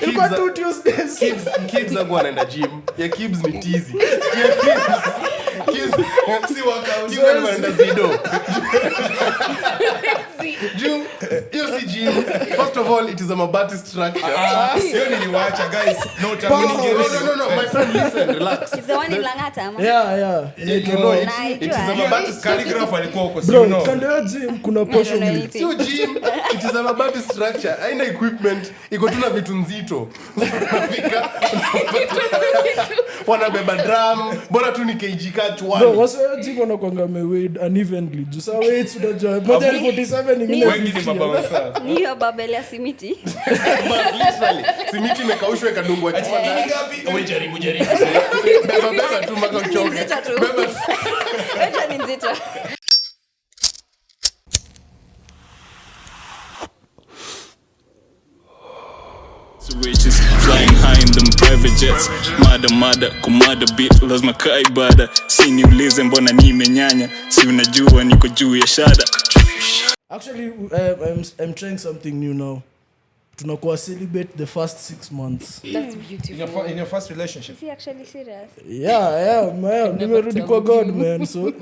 ilikuwa 2 Tuesdays. Kids zangu wanaenda gym. Ya Kids ni tizi. Kids si workout. Kids wanaenda zido. Juu, hiyo si gym. First of all, it is a Mabati structure. Sio niliwacha guys. No time No, my friend, listen, relax. It's the one in Langata, man. Yeah. It is a Mabati calligraph alikuwa huko Bro, sio. kando ya gym kuna portion. Sio gym, it is a Mabati structure. Haina equipment, iko tu na vitu nzito. Unafika, wanabeba drum, bora tu ni kg ka chwani. Bro, wasa ya gym wanakuanga weighed unevenly. Juu saa weights unajua. Moja ni 47 nyingine Wengi ni baba sawa. Ni hiyo babeli ya simiti. But literally, simiti imekaushwa ikadungwa chuma. Ni ngapi? Wewe jaribu. Beba tu mpaka uchoke. Nzito tu. Wacha ni nzito. So riches flying high in them private jets. Mada kumada beat lazima kai bada. Si niulize mbona nimenyanya. Si unajua niko juu ya shada. Actually, I'm trying something new now. Tunakuwa celebrate the first 6 months. That's beautiful. In your first relationship. Is he actually serious? Yeah, man. Nimerudi kwa God, man. So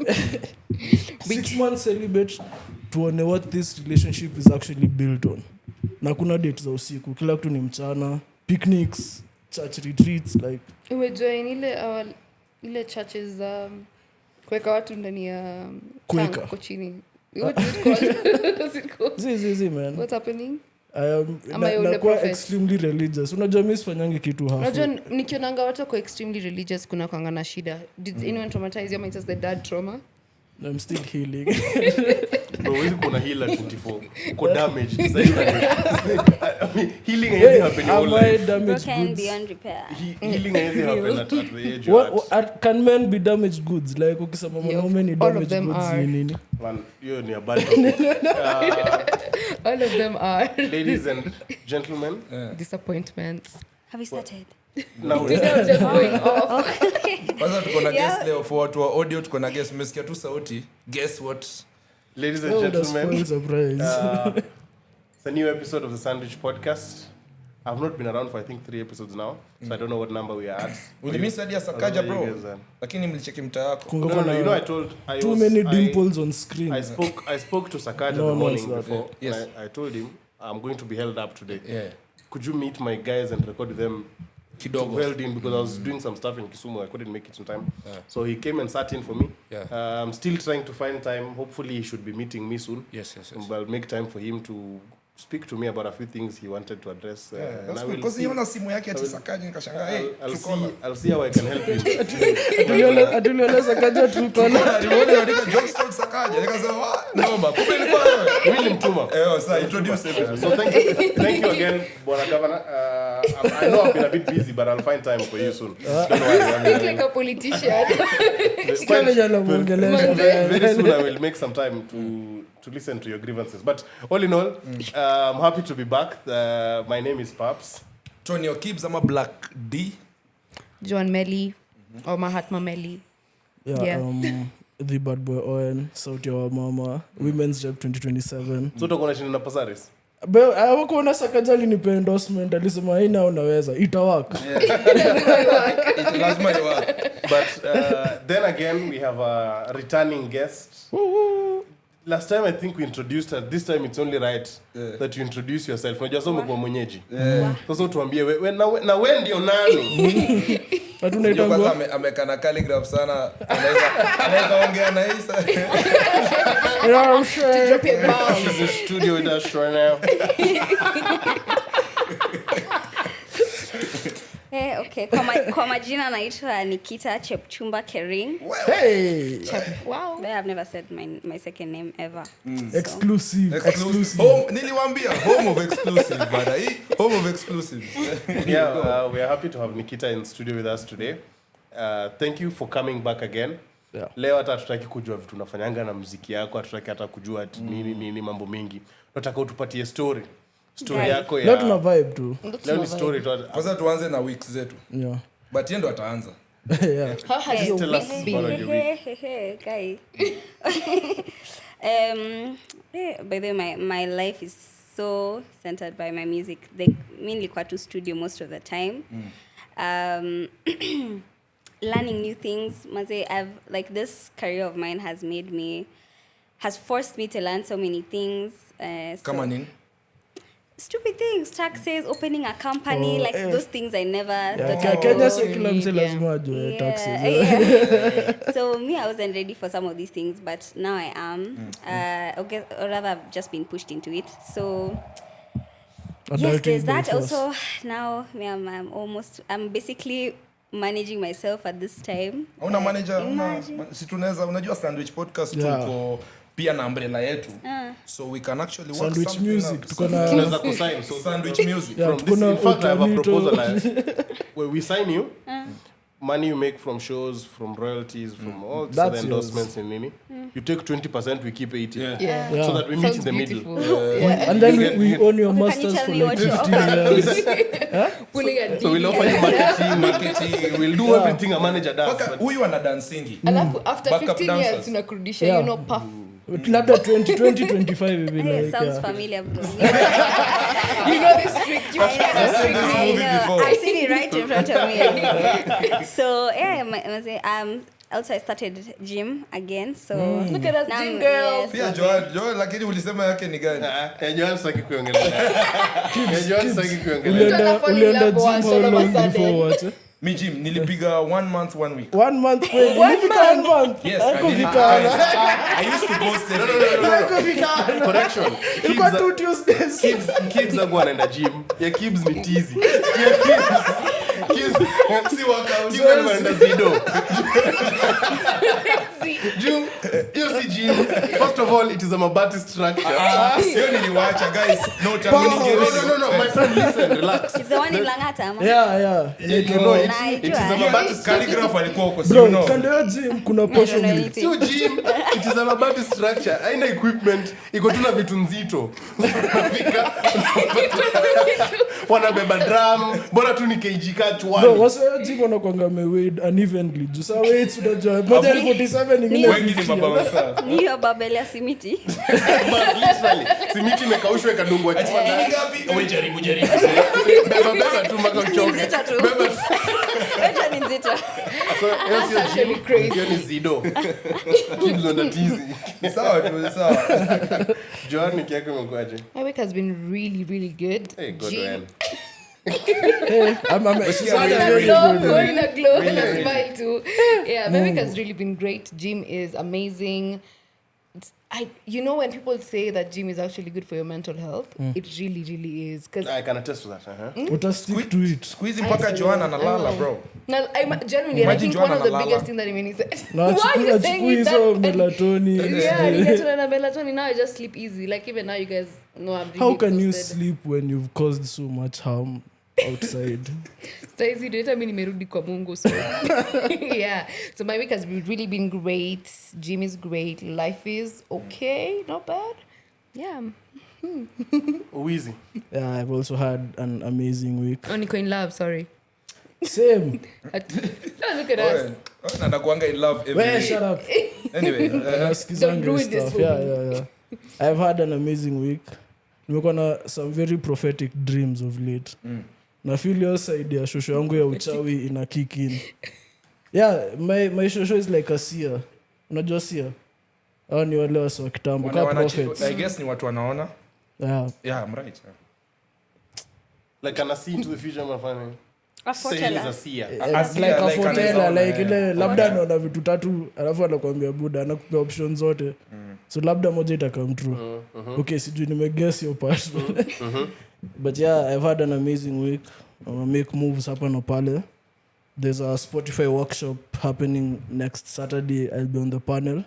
6 months celebrate tuone what this relationship is actually built on. Na kuna dates za usiku, kila kitu ni mchana, picnics, church retreats like umejoin ile churches kuweka watu ndani ya kuweka kwa chini. What is it called? Zizi man. What's happening? Nakuwa extremely religious. Unajua mimi sifanyangi kitu hafu. Unajua nikionanga watu kwa extremely religious kuna kwanga na shida. Did anyone traumatize you? Might as the dad trauma. I'm still healing. Bro, wewe kuna healer 24. Uko damage. Healing haiwezi happen in all life. Broken beyond repair. Healing haiwezi happen at the age of can men be damaged goods? Like ukisema mwanaume ni damaged goods ni nini? Man, you ni bad topic. All of them are. Ladies and gentlemen, Disappointments. Have you started? now Just going off. Kwanza tuko na guest leo for watu wa audio, tuko na guest, mmesikia tu sauti. Guess what? ladies and gentlemen, surprise. it's a new episode of the Sandwich Podcast. I've not been around for I think 3 episodes now, so I don't know what number we are at. Ulimiss hadi ya Sakaja bro. Lakini mlicheki mtaa yako. No, you know I too many dimples on screen. I spoke to Sakaja the morning before. Yes. I told him I'm going to be held up today. Yeah. Could you meet my guys and record them kidogo held in because I was doing some stuff in Kisumu. I couldn't make it in time. So he came and sat in for me. I'm still trying to find time. Hopefully he should be meeting me soon. Yes. I'll make time for him to speak to me about a few things he wanted to address. That's good. Because niona simu yake ati Sakaja nikashangaa I'll see how I can help you. Atuliona Sakaja tulipona. Nimeona Johnston Sakaja nikasema noma kumbe ni kwa wewe. William Tuma. Sasa introduce him. So thank you again, Bwana Governor. I know I've been a bit busy, but I'll find time for you soon. Don't worry. Look like a politician. Very soon I will make some time to listen to your grievances. But all in all, I'm happy to be back. My name is Paps. Tony O'Kibbs, I'm a Black D. John Melly or Mahatma Melly. The Bad Boy Owen, Sauti ya Mama, Women's Rep 2027. So utakuwa unashinda na Pasaris? Hawakuona Sakaja alinipa endorsement, alisema haina unaweza, itawaka. Lazima iwaka. But then again, we have a returning guest. Last time I think we introduced her. This time it's only right that you introduce yourself. Unajua somo kwa mwenyeji. Sasa tuambie wewe na wewe ndio nani? Hatunaita kwanza amekana calligraph sana. Anaweza ongea na hii sasa. Drop your bomb. She's in the studio with us right now. Okay. Kwa majina naitwa Nikita Kering. Hey! Wow. I've never said my second name ever. Exclusive. Niliwaambia home of exclusive, bada hii home of exclusive. Yeah, we are happy to have Nikita in studio with us today. Thank you for coming back again. Yeah. Leo hata hatutaki kujua vitu unafanyanga na muziki yako, hatutaki hata kujua nini mambo mengi. Tunataka utupatie story yako ya. Leo tuna vibe tu. Leo ni story tu. Kwanza tuanze na weeks zetu. Yeah. But yeye ndo ataanza. Yeah. How has your Tell us week about been? your week. Guy. By the way, my life is so centered by my music. Like nilikuwa tu studio most of the time. Learning new things. I've like this career of mine has forced me to learn so many things. Come on in. Stupid things, taxes, opening a company, those things I never thought Kenya si kila mse lazima ajue taxes. Yeah. So me, I wasn't ready for some of these things, but now I am. Or rather, I've just been pushed into it. So yes, there's that. Also, now I'm basically managing myself at this time. Una manager, si tunaweza unajua Sandwich Podcast tuko pia na umbrella yetu. So we can actually work Sandwich something music out. Tunaweza kusign. So Sandwich music. Yeah, from this, in fact, I have a proposal. Where we sign you, money you make from shows, from royalties, from all the endorsements and nini. You take 20%, we keep 80%. Yeah. So that we meet in the beautiful. middle. And then we own your masters tell for me like what you're 15 years. Pulling a So we'll offer you marketing, we'll do everything a manager does. Paka huyu ana dancingi. Alafu after Backup 15 dancers. years tunakurudisha puff. Labda 25 hivi like. Sounds familiar, bro. You know this trick. I know. before. I've seen it right in front of me. So also I started gym again. So Look at us, now gym girls. Pia Joel lakini ulisema yake ni gani? Joel saki kuongelea. Joel saki kuongelea. Ulienda gym how long before what? Mi gym nilipiga 1 month 1 week. 1 month kweli. Nilifika 1 month. Yes, I used to post it. Correction. Ilikuwa 2 Tuesdays. Kids zangu wanaenda gym. Ya Kibs ni tizi. Kids si workout. Kids wanaenda zido. Juu, hiyo si gym. First of all, it is a mabati structure. Sio niliwacha guys. No time No, my friend, listen, relax. it's the one in Langata, ama? Yeah. It is a mabati calligraph alikuwa huko si Bro, no. kando ya gym kuna portion know ni anything. Sio gym, it is a mabati structure. Haina equipment, iko tu na vitu nzito. Unafika, wanabeba drum, bora tu ni kg ka Bro, chwani. wasa ya gym wanakuanga weighed unevenly. Juu saa weights unajua moja ni 47 ingine Wengi ni 50. mabaunsa. Niyo babele ya simiti. But literally, simiti imekaushwa ikadungwa chwani. Wewe jaribu. Beba tu mpaka uchoke. Nzito tu. Wecha ni nzito. So, hiyo sio gym, hiyo ni zido. Kids on the tizi. Sawa tu, sawa. Joan, wiki yako imekuaje? My week has been really, really good. Hey, good Gym. man. Hey, I'm Going a glow and a smile too. Yeah, my week has really been great. Gym is amazing. You know when people say that gym is actually good for your mental health, it really, really is. Cause I can attest to that. uta stick to it. Squeeze mpaka Joanna analala bro. now, genuinely, I Imagine think one of the Joanna biggest Malala. things that Imeni said. Na Why are you saying achukui it hizo that? melatonin. Yeah, you get to learn melatonin. Now I just sleep easy. Like even now, you guys know I'm really How can you exhausted. sleep when you've caused so much harm outside? Saizi data mimi nimerudi kwa Mungu so yeah, so my week has really been great. Gym is great, life is okay, not bad. Yeah. Uwizi. Yeah, I've also had an amazing week. Niko in love, sorry. Same. Oh, look at us. Na nakuanga in love every Wait, day. shut up. Anyway, Nasikizanga ruin this stuff. for Yeah. I've had an amazing week. Nimekuwa na some very prophetic dreams of late. Na feel your side ya shosho yangu ya uchawi ina kick in. Yeah, my shosho is like a seer. Unajua seer? Hao ni wale wasi wa kitambo kama prophets. I guess ni watu wanaona. Yeah. Yeah, I'm right. Like, can I see into the future, my friend? A Say he's forteller. a seer. Like a forteller, anaona, like ile labda anaona vitu tatu alafu anakuambia buda anakupea option zote. So labda moja itakam true. Okay, sijui nimeguess your part. But yeah, I've had an amazing week. I'm gonna make moves hapa na pale. There's a Spotify workshop happening next Saturday. I'll be on the panel.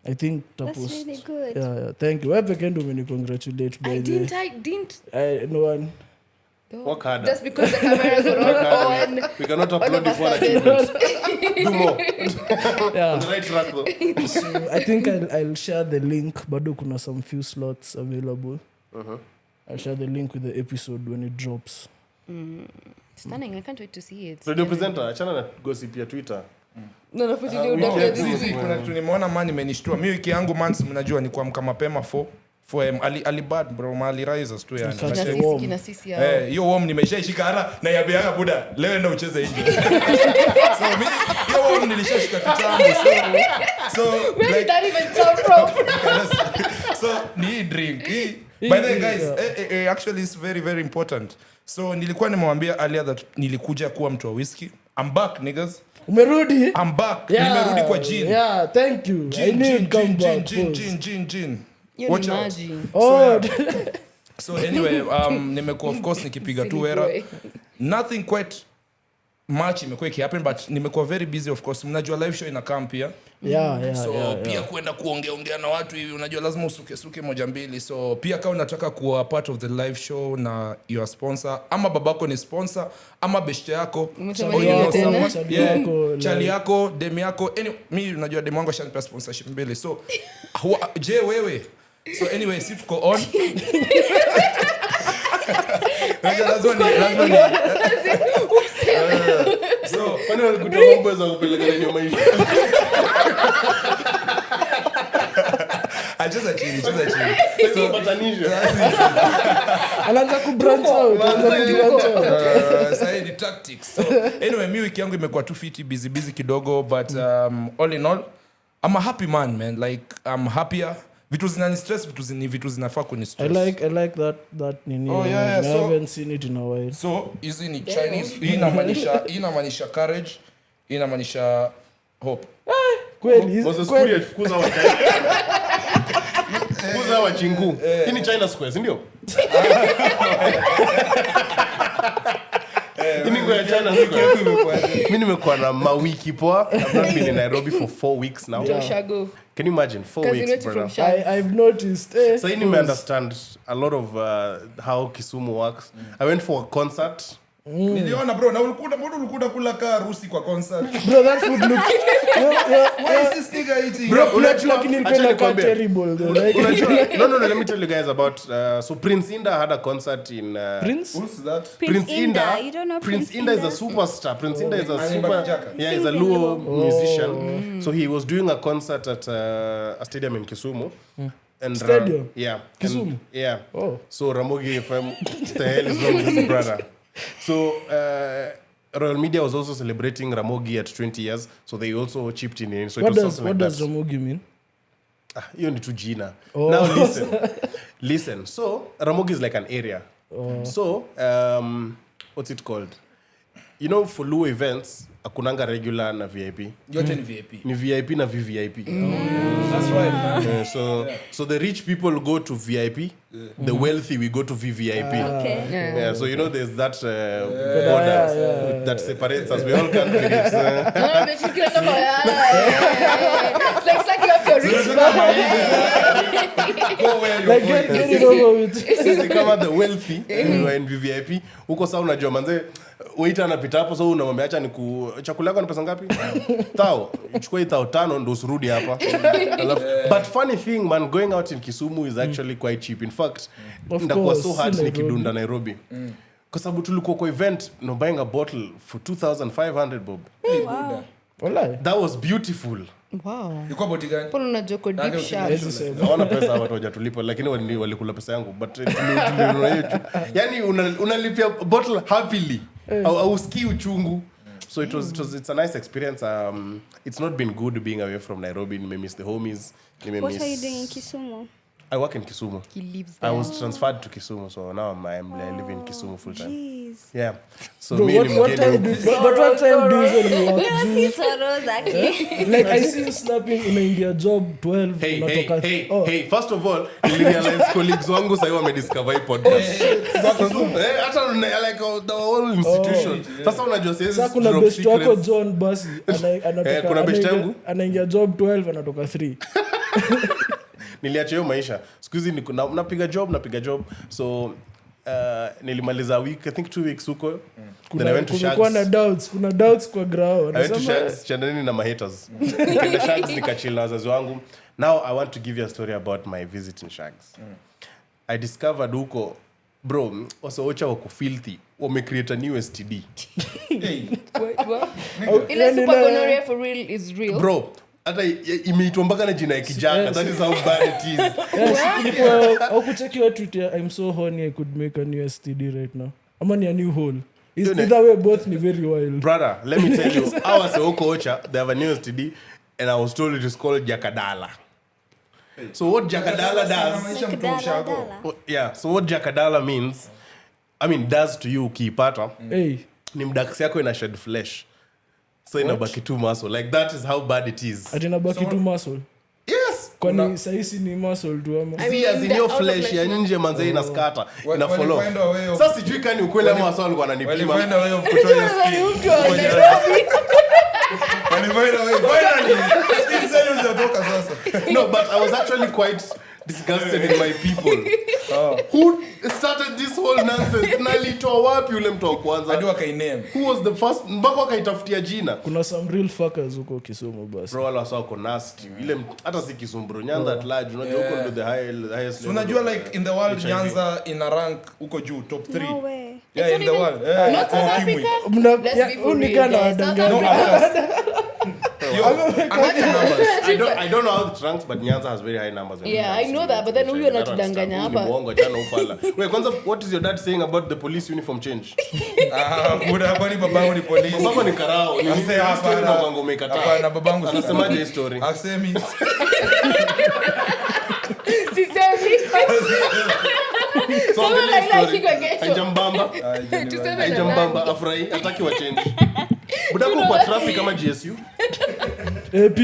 I think That's tapost. really good. Yeah. Thank you. Wewe pekee ndio umenicongratulate by the way. I didn't. No one. Work harder. Just because the cameras are not on. We cannot All upload of a this one sudden. achievement. Do more. On Yeah. the right track, though. So I think I'll share the link. Bado kuna some few slots available. I'll share the link with the episode when it drops. Stunning. I can't wait to see it. Radio presenter, achana na gossip ya Twitter. No, put you we down can't this see week. Sisi kuna kitu nimeona man imenishtua. Mimi wiki yangu man mnajua ni kuamka mapema 4 for ali bad bro mali rises tu yani na sisi hiyo warm nimeshaishika hata na yabianga buda leo enda ucheze nje so mimi hiyo warm nilishashika kitambo so where like did that even come from so ni drink by the way guys actually it's very very important so nilikuwa nimemwambia earlier that nilikuja kuwa mtu wa whiskey I'm back niggas Umerudi? I'm back nimerudi kwa gin yeah thank you I need come back gin you watch out imagine so anyway nimekuwa of course nikipiga tu era nothing quite much imekuwa ikihappen but nimekuwa very busy of course mnajua live show ina come pia pia kwenda kuongea na watu hivi unajua lazima usuke moja mbili so pia kama unataka kuwa part of the live show na your sponsor ama babako ni sponsor ama beshte yako chali yako dem yako mimi unajua dem wangu ashanipa sponsorship mbili so je wewe so anyway si tuko on lazima so kwani walikutoa mambo za kupeleka kwenye maisha acheza chini so patanisha anaanza ku branch out sasa ni tactics so anyway mi wiki yangu imekuwa tu fiti busy kidogo but all in all I'm a happy man like I'm happier vitu zinani stress vitu zinafaa kuni stress I like that nini I haven't seen it in a while so hizi ni Chinese hii inamaanisha courage hii inamaanisha hope kweli kweli fukuza wa chingu hii ni China square si ndio mimi nimekuwa na mawiki poa I've not been in Nairobi for 4 weeks now can you imagine 4 weeks brother I've noticed so you may understand a lot of how Kisumu works I went for a concert niliona bro na ulikuwa kula ka Rusi kwa concert bro that food look why is this nigga eating bro like nilipenda terrible though like no let me tell you guys about so Prince Inda had a concert in Prince who's that Prince Inda you don't know Prince Inda is a superstar Prince Inda is a super he's a Luo musician so he was doing a concert at a stadium in Kisumu and stadium Kisumu and, so Ramogi FM the hell is wrong with this brother so Royal Media was also celebrating Ramogi at 20 years so they also chipped in so what does Ramogi mean hiyo ni tu jina now listen so Ramogi is like an area so what's it called you know for Luo events akunanga regular na VIP yote ni VIP ni VIP na VVIP that's right man so the rich people go to VIP the wealthy we go to VVIP so you know there's that border that separates us we all can't be rich get it over with sisi kama the wealthy we in VVIP huko sasa unajua manze waiter anapita hapo so unamwambia acha chakula yako ni pesa ngapi tao chukua 5,000 ndo usirudi hapa but funny thing man going out in Kisumu is actually quite cheap in fact ndakuwa so hard nikidunda Nairobi kwa sababu tulikuwa kwa event no buying a bottle for 2,500 bob wallahi that was beautiful wow yuko boti gani pole na joko deep shot hawana pesa watu hawajatulipa lakini walikula pesa yangu but yani unalipia bottle happily au ski uchungu so it's a nice experience it's not been good being away from Nairobi nime miss the homies what are you doing in Kisumu I work in Kisumu he lives I there was transferred to Kisumu so now I live in Kisumu full time jeez yeah so bro, me what time do you usually work si sorozaki like I see you snapping unaingia job 12 unatoka hey first of all I realize colleagues wangu sasa wamediscover hii podcast hata like the whole institution sasa unajua sasa kuna best wako John basi anatoka kuna best yangu anaingia job 12 anatoka 3 niliacha hiyo maisha siku hizi napiga job so nilimaliza week I think 2 weeks huko then I went to Shags kuna doubts kwa ground I went to Shags chandaneni na my haters nikaenda Shags nikachill na wazazi wangu now I want to give you a story about my visit in Shags I discovered huko bro wasocha wako filthy wamecreate a new STD ile super gonorrhea for real is real bro hata imeitwa mpaka na jina ya kijaka. That is how bad it is. Au kucheki wa Twitter, I'm so horny I could make a new STD right now. Ama ni a new hole. Either way, both ni very wild. Brother, let me tell you, I was a Ocha, they have a new STD, and I was told it is called Jakadala. So what Jakadala does... So what Jakadala means, does to you ukiipata, ni mdaksi yako ina shed flesh. So inabaki tu muscle. Like that is how bad it is. Ati inabaki tu muscle? Yes! Kwani saisi ni muscle tu ama? See, as in your flesh ya nje manze ina scatter, ina fall off. Sasa sijui kani ukweli ama wasao walikuwa wananipima. Walifind a way of kutoa your skin. No, but I was actually quite disgusted in my people. Who started this whole nonsense? Nalitoa wapi ule mtu wa kwanza? Hadi wakainame. Who was the first? Mpaka wakaitafutia jina. Kuna some real fuckers huko Kisumu basi. Bro, wala wako nasty. Ile hata si Kisumu bro. Nyanza at large, unajua huko ndio the highest. So unajua like in the world Nyanza ina rank huko juu top 3. No way. Yeah, in the world. Not South Africa. Let's be for real. I don't know how it ranks, but Nyanza has very high numbers. Yeah, I know that, but then huyo anatudanganya hapa. Wait, kwanza, what is your dad saying about the police uniform change? Kuna kwani babangu ni police. Babangu ni karao. Ni story na babangu umekataa. Hapana, babangu anasemaje hii story? Asemi. Sisemi. So haijambamba. Haijambamba afurahi hataki wa change. Budako kwa traffic kama GSU. AP.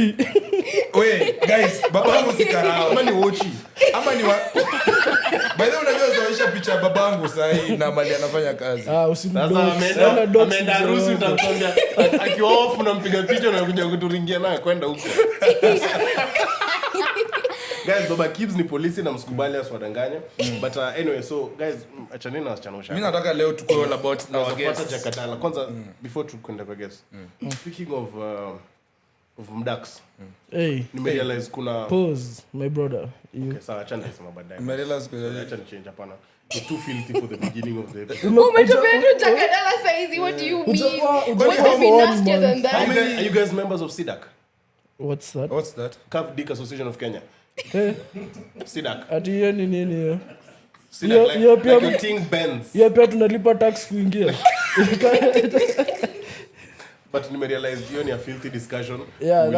Wait, guys, babangu si karao. Ama ni wochi. Ama ni wa... By the way, unajua zawisha picha babangu sahi na mali anafanya kazi. Usimdox. Ameenda harusi utakwambia akiwa off unampiga picha na kuja kuturingia naye kwenda huko. Guys, Baba Kibs ni polisi na msikubali asiwadanganye. But anyway, so guys, achaneni na wasichana usha. Mimi nataka leo tuko all about our guests. Jakadala. Kwanza before tukwenda kwa guests. Speaking of mdax. Nimerealize kuna pause my brother. Okay, sawa achana sema baadaye. Nimerealize achana change hapana. You're too filthy for the beginning of the episode. Umetupenda Jakadala saizi, what do you mean? What is nastier than that? Are you guys members of SIDAC? What's that? Calf Dick Association of Kenya. SIDAC. Ati hiyo ni nini hiyo? SIDAC like your thing bends. Hiyo pia tunalipa tax kuingia. But nimerealize hiyo ni a filthy discussion. Yeah,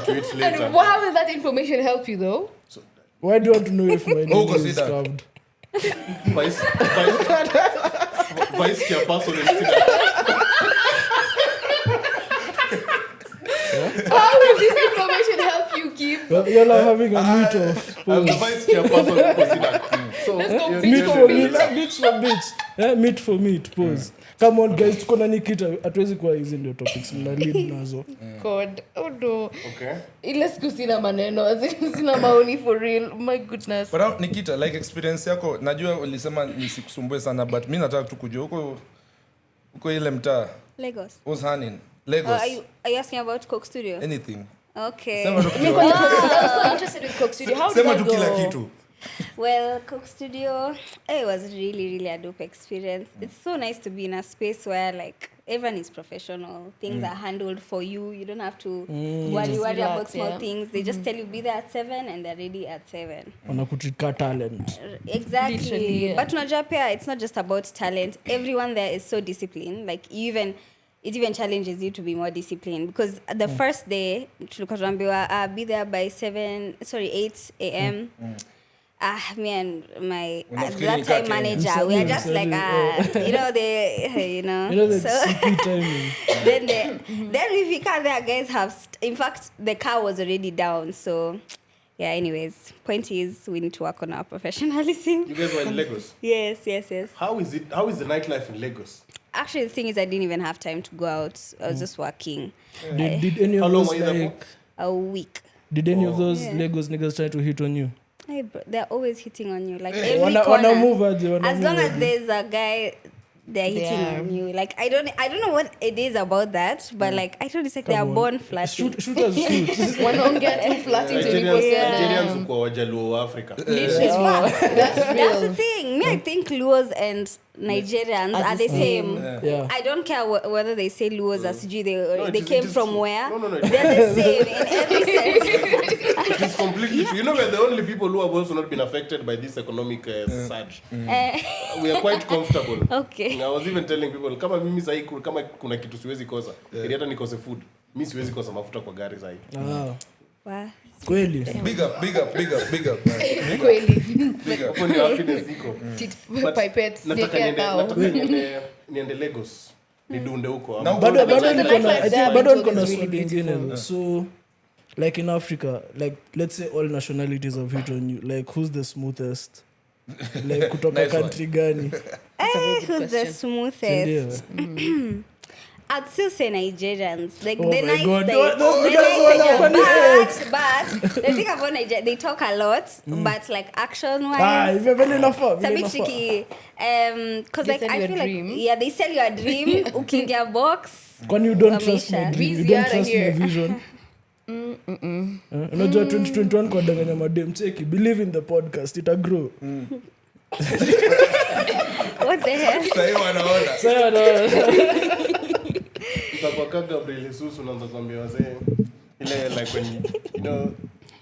to it later. And how will that information help you though? So, why do you want to know if my name is carved? Vice chairperson in SIDAC. How will this information help you, Kim? Well, you're like having a meet off. I'm the vice chairperson of SIDAC. So let's go meet for meet. Yeah, meet for meet. Pause. Come on guys, tuko na Nikita. Hatuwezi kuwa hizi ndio topics mna lead nazo. God, oh no. Okay. Ile siku sina maneno, sina maoni for real. My goodness. But Nikita, like experience yako, najua ulisema nisikusumbue sana, but mimi nataka tu kujua huko ile mtaa. Lagos. What's happening? Lagos. Are you asking about Coke Studio? Anything. Okay. I'm so interested with Coke Studio. How did that go? Kila kitu. Well, Coke Studio, it was really, really a dope experience. It's so nice to be in a space where like everyone is professional. Things are handled for you. You don't have to worry about small things. They just tell you be there at 7 and they're ready at 7. Wanakutrika talent. Exactly. But unajua pia, it's not just about talent. Everyone there is so disciplined. Like it even challenges you to be more disciplined because the first day tulikuwa be there by 8 a.m. Me and my that time manager, we are just like so then if you can't, there guys have in fact the car was already down, so yeah, anyways, point is we need to work on our professionalism. You guys were in Lagos? Yes. How is the nightlife in Lagos? Actually, the thing is I didn't even have time to go out. I was just working. Did any of those like a week? Did any of those Lagos niggas try to hit on you? Hey, bro, they're always hitting on you. Like every corner. As long as there's a guy, they're hitting on you. Like I don't know what it is about that, but like I don't think they are born flirting. Shooters shoot. One don't get too flirting to people. Nigerians uko wajaluo wa Africa. That's real. That's the thing. Me, I think Luos and Nigerians are the same. Yeah. I don't care whether they say Luos or Siju, they came from where. No. They're the same in every sense. It is completely true. You know, we're the only people who have also not been affected by this economic surge. We are quite comfortable. Okay. I was even telling people, kama mimi sahi kama kuna kitu siwezi kosa, ili hata nikose food, mimi siwezi kosa mafuta kwa gari sahi. Wow. Kweli. Big up. Kweli. Hapo ndio happiness iko. Pipettes. Nataka niende Lagos. Nidunde huko. Bado niko na swali lingine. So like in Africa, like let's say all nationalities have hit on you. Like who's the smoothest? Like kutoka Nice country gani? Who's the smoothest? I'd still say Nigerians. Like Oh the my nice God. thing. Those guys are funny. But the thing about Nigeria, they talk a lot, but like action-wise, You're very enough. it's a bit tricky. Because like I feel dream. like they sell you a dream. Ukingia box. When you don't trust my Amazing. dream, you don't trust my vision. Unajua 2021 kwa danganya madem cheki, believe in the podcast, ita grow. What the hell? Sasa wanaona. Utakwaka Gabriel Jesus unaanza kuambia wazee ile like when you know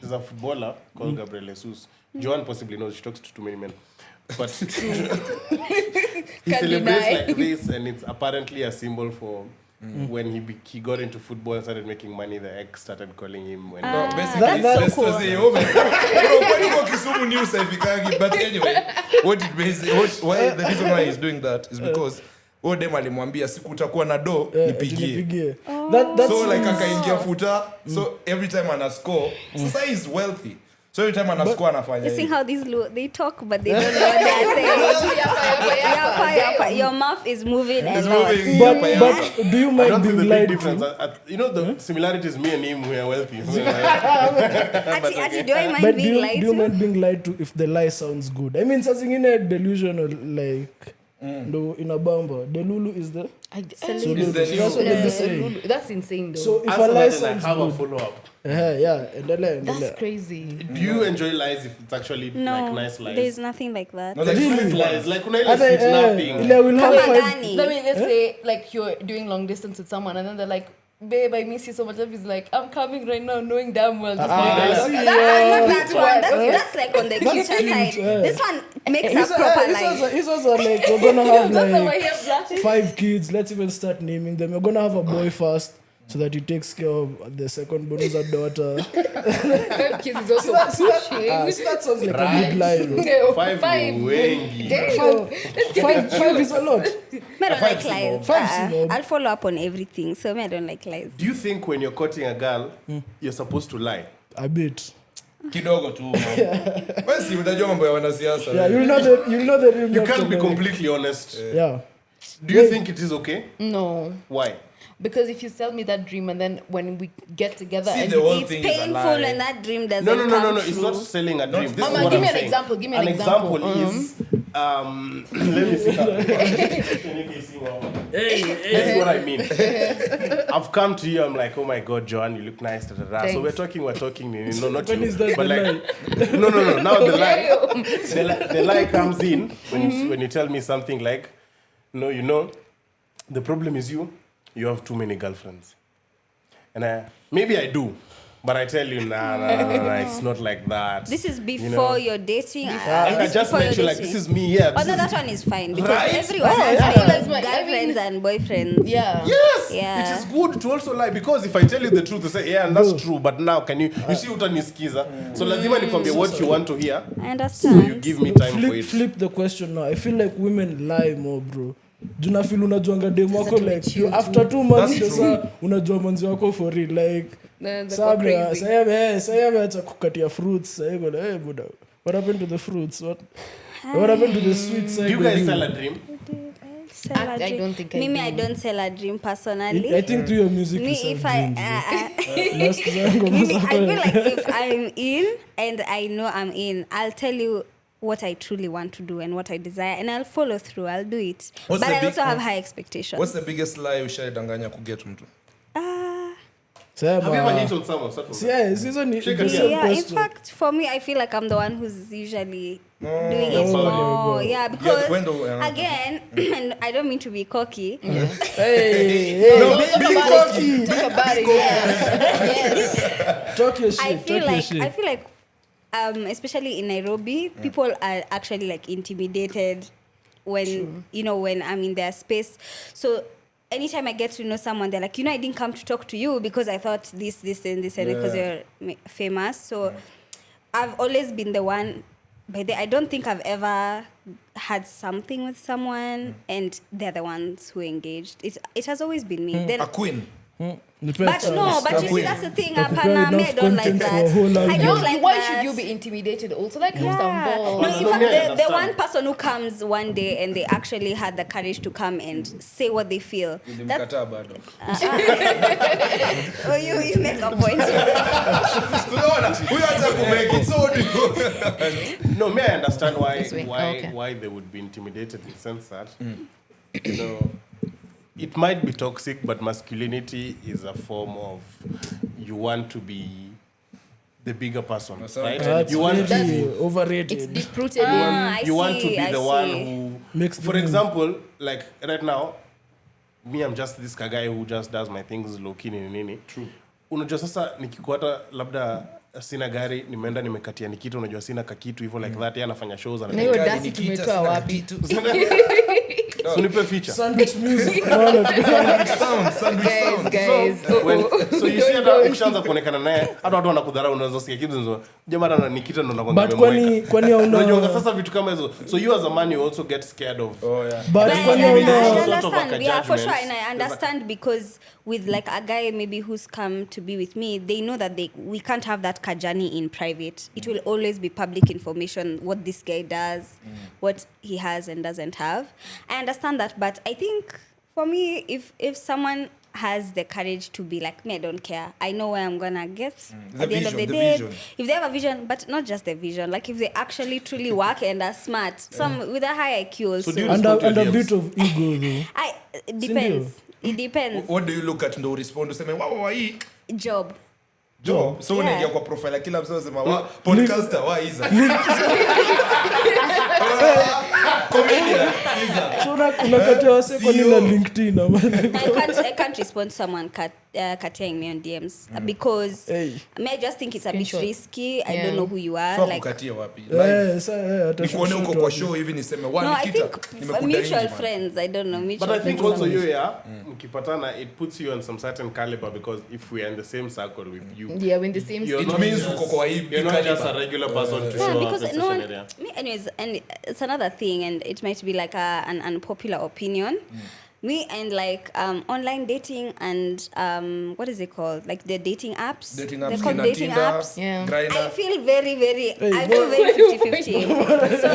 there's a footballer called Gabriel Jesus. Joan possibly knows, she talks to too many men. But he celebrates like this, and it's apparently a symbol for when he got into football and started making money. The ex started calling him when That's so cool. Kisumu news haifikagi, but anyway, why the reason why he's doing that is because dem alimwambia siku utakuwa na do nipigie. So like akaingia futa, so every time ana score, sasa he's wealthy. So every time ana score anafanya. You see how they talk, but they don't know what they're saying. Yapa. Your mouth is moving a lot. But do you I mind don't see being the big lied difference. to? You know the similarities, me and him, we are wealthy. Ati, do I mind But being lied do you to? mind being lied to if the lie sounds good? I mean, something in a delusional, like, no, in a bamba. Delulu is the... Is the That's what they say. That's insane though. So if a lie Answer that and sounds I have a good... follow-up. Yeah, That's crazy. Do you enjoy lies if it's actually No, like nice lies? there's nothing like that. No, like Sweet lies, like when I And like snapping. I will have Kama five... gani? Let me let's say like you're doing long distance with someone and then they're like, babe, I miss you so much. And he's like, I'm coming right now, knowing damn well. Just That's that's like on the cute side. This one makes a proper life. He's also like, we're gonna have That's why like I'm flashing. 5 kids. Let's even start naming them. We're gonna have a boy first, so that he takes care of the second born who's a daughter. 5 kids is also pushing. So that sounds like a good lie. Though. Five ni wengi. Five is a lot. I don't like lies. Five, I'll follow up on everything. So I don't like lies. Do you think when you're courting a girl, you're supposed to lie? A bit. kidogo tu. Basi unajua mambo ya wanasiasa. Yeah, you know the real. You can't be completely honest. Yeah. Do you think it is okay? No. Why? Because if you sell me that dream and then when we get together See, and the whole It's thing is a painful lie. and that dream doesn't No. come It's true. not selling a dream. This Mama, is what give I'm me an saying. example, give me an An example. is, let me see. This is what I mean. I've come to you, I'm like, oh my God, Joanne, you look nice. Da, da, da. So we're talking, no, not When you. is that But the like, no. Now the lie comes in when you tell me something like, no, you know, the problem is you have too many girlfriends. And maybe I do. But I tell you, nah, it's not like that. This is before You know? you're dating. I just met you like, this is me, yeah. Oh no, that one is fine because Right? everyone Oh, has yeah. their That's my- girlfriends and boyfriends. Yeah. Yes, Yeah. it is good to also lie because if I tell you the truth, you say, yeah, and that's true, but now can you see utanisikiza? So lazima nikwambie what you want to hear. I So understand. you give me time for it. Flip the question now. I feel like women lie more, bro. Juna feel unajuanga demu wako like you after 2 months sasa unajua manzi wako for real like Saya acha kukatia fruits. Saya go hey buda. What happened to the fruits? What happened to the sweet side? Do you guys sell a dream? Sell a I dream. don't think I Mimi, do. I don't sell a dream personally. I think to your music Me, is if dreams. Mimi, I feel like if I'm in and I know I'm in, I'll tell you what I truly want to do and what I desire, and I'll follow through. I'll do it. What's But the I big- also have high expectations. What's the biggest lie ushaidanganya kuget mtu? Have you ever hit on someone? Start from that. Yes, isn't it? Shake the a same Yeah, in question. fact, for me, I feel like I'm the one who's usually doing it Oh. more. Yeah, because when again, and I don't mean to be cocky. Hey, No, talk about it. Talk about it. Yes. talk your shit. I feel talk your like shit. especially in Nairobi, people are actually like intimidated when when I'm in their space. So anytime I get to know someone, they're like, I didn't come to talk to you because I thought this and this, and because you're famous. So I've always been the one. I don't think I've ever had something with someone and they're the ones who engaged. It has always been me. Then a queen. but you see, that's the thing. Apana, me, I don't like content for a whole that. I album. don't like Why that. should you be intimidated also? Like, have some Yeah. balls. No, in fact, the understand. one person who comes one day and they actually had the courage to come and say what they feel. That's, Nilimkataa bado. oh, you make a point. Unaona? Huyo hata kumake it so do. No, may I understand This way. Okay. why they would be intimidated in the sense that it might be toxic, but masculinity is a form of you want to be the bigger person, right? That's You want really It's overrated. deep-rooted. I you want to see, be I the one see. who Makes the for move. example, like right now, me, I'm just this guy who just does my things low key nini. True. Unajua sasa nikikuata labda sina gari nimeenda nimekatia Nikita, unajua sina kakitu hivyo like that, yeye anafanya shows Na hiyo anafanya dasi tumetoa wapi? so nipe feature. Sandwich music. Naona tu- Guys. So you see hata ukishaanza kuonekana naye hata watu wanakudharau, unaweza sikia kitu nzo jamaa na Nikita ndo nakwambia But kwani unajua hauna sasa vitu kama hizo, so you as a man you also get scared of Oh yeah. but But kwani I hauna sort of like a understand, yeah, for sure, judgment. and I understand because with like a guy maybe who's come to be with me, they know that we can't have that kajani in private. It will always be public information what this guy does, what he has and doesn't have. I understand that, but I think for me, if someone has the courage to be like me, I don't care. I know where I'm gonna get The at the end of the vision, the day. vision. If they have a vision, but not just the vision, like if they actually truly work and are smart, some with a high IQ also. So do you and respond to a your bit of ego though. It depends. It depends. What do you look at ndo respond useme wow hii Job. job so Yeah. unaingia kwa profile ya kila mtu unasema wa podcaster wa iza comedian iza So unakatia wase kwa nini na LinkedIn ama? I can't respond to someone cutting me on DMs because Hey. I just think it's a bit Screenshot. risky. I Yeah. don't know who you are. so Like, kukatia wapi live Hata nikuone huko kwa show hivi niseme wa no, I Nikita think nimekudaingi mutual man. friends. I don't know. Mutual But I think friends. also you mkipatana it puts you on some certain caliber because if we are in the same circle with you, Yeah, we're in the same you're It not means just- uko kwa hii you're not just a caliber. regular person to Yeah, show up because in no social one, area. me anyways, and it's another thing, and it might be like an unpopular opinion. Me and like online dating and what is it called? Like the dating apps. Dating They're apps called kina dating Tinder, apps. Yeah. I Grindr. feel very 50-50. So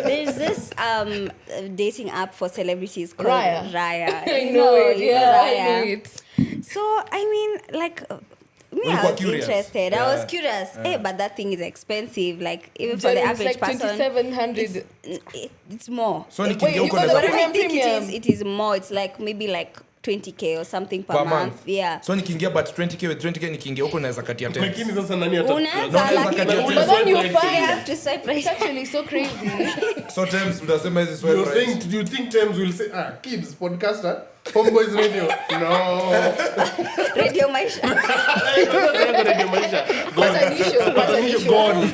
there's this dating app for celebrities called Raya. Raya. I know it. you know Yeah, I Raya. know it. So I mean, like me, I Ulikuwa was curious? interested. I Yeah. was curious. Hey, but that thing is expensive. Like even for the It's average like person, 2,700. it's more. So Like, nikiingia huko because naweza- the what I think premium. it is more. It's like maybe like 20K or something per Per month. month. Yeah. So nikiingia but 20k with 20k nikiingia huko naweza katia 10 Lakini sasa nani ata Unaanza, Unaweza lakini katia But then you you find have to swipe it's right. actually so crazy. so times mtasema hizi swipe You're right. saying, do you think Thames will say, Kids, podcaster, Homeboys Radio? No. Radio Maisha. Radio Maisha. Patanisho gone.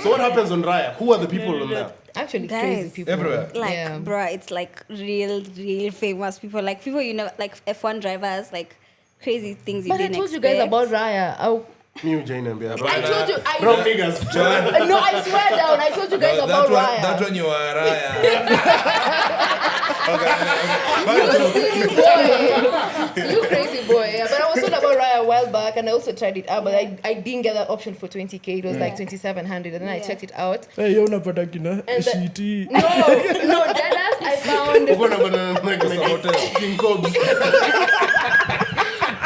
So what happens on Raya? Who are the people on there? Actually, Guys. crazy people. Everywhere. Like, Yeah. bruh, it's like real famous people. Like people you know, like F1 drivers, like crazy things you But I didn't told you expect. guys about Raya. Me Eugene and Bea. I told you. Wrong niggas. No, I swear down. I told you guys about Raya. That one you are Raya. You crazy boy. Yeah, but I was told about Raya a while back, and I also tried it out, but I didn't get that option for 20k. It was like 2,700, and then I checked it out. Hey, yo unapata kina And the- shiti. No, Dennis, I found. Uko na banana King Cobs.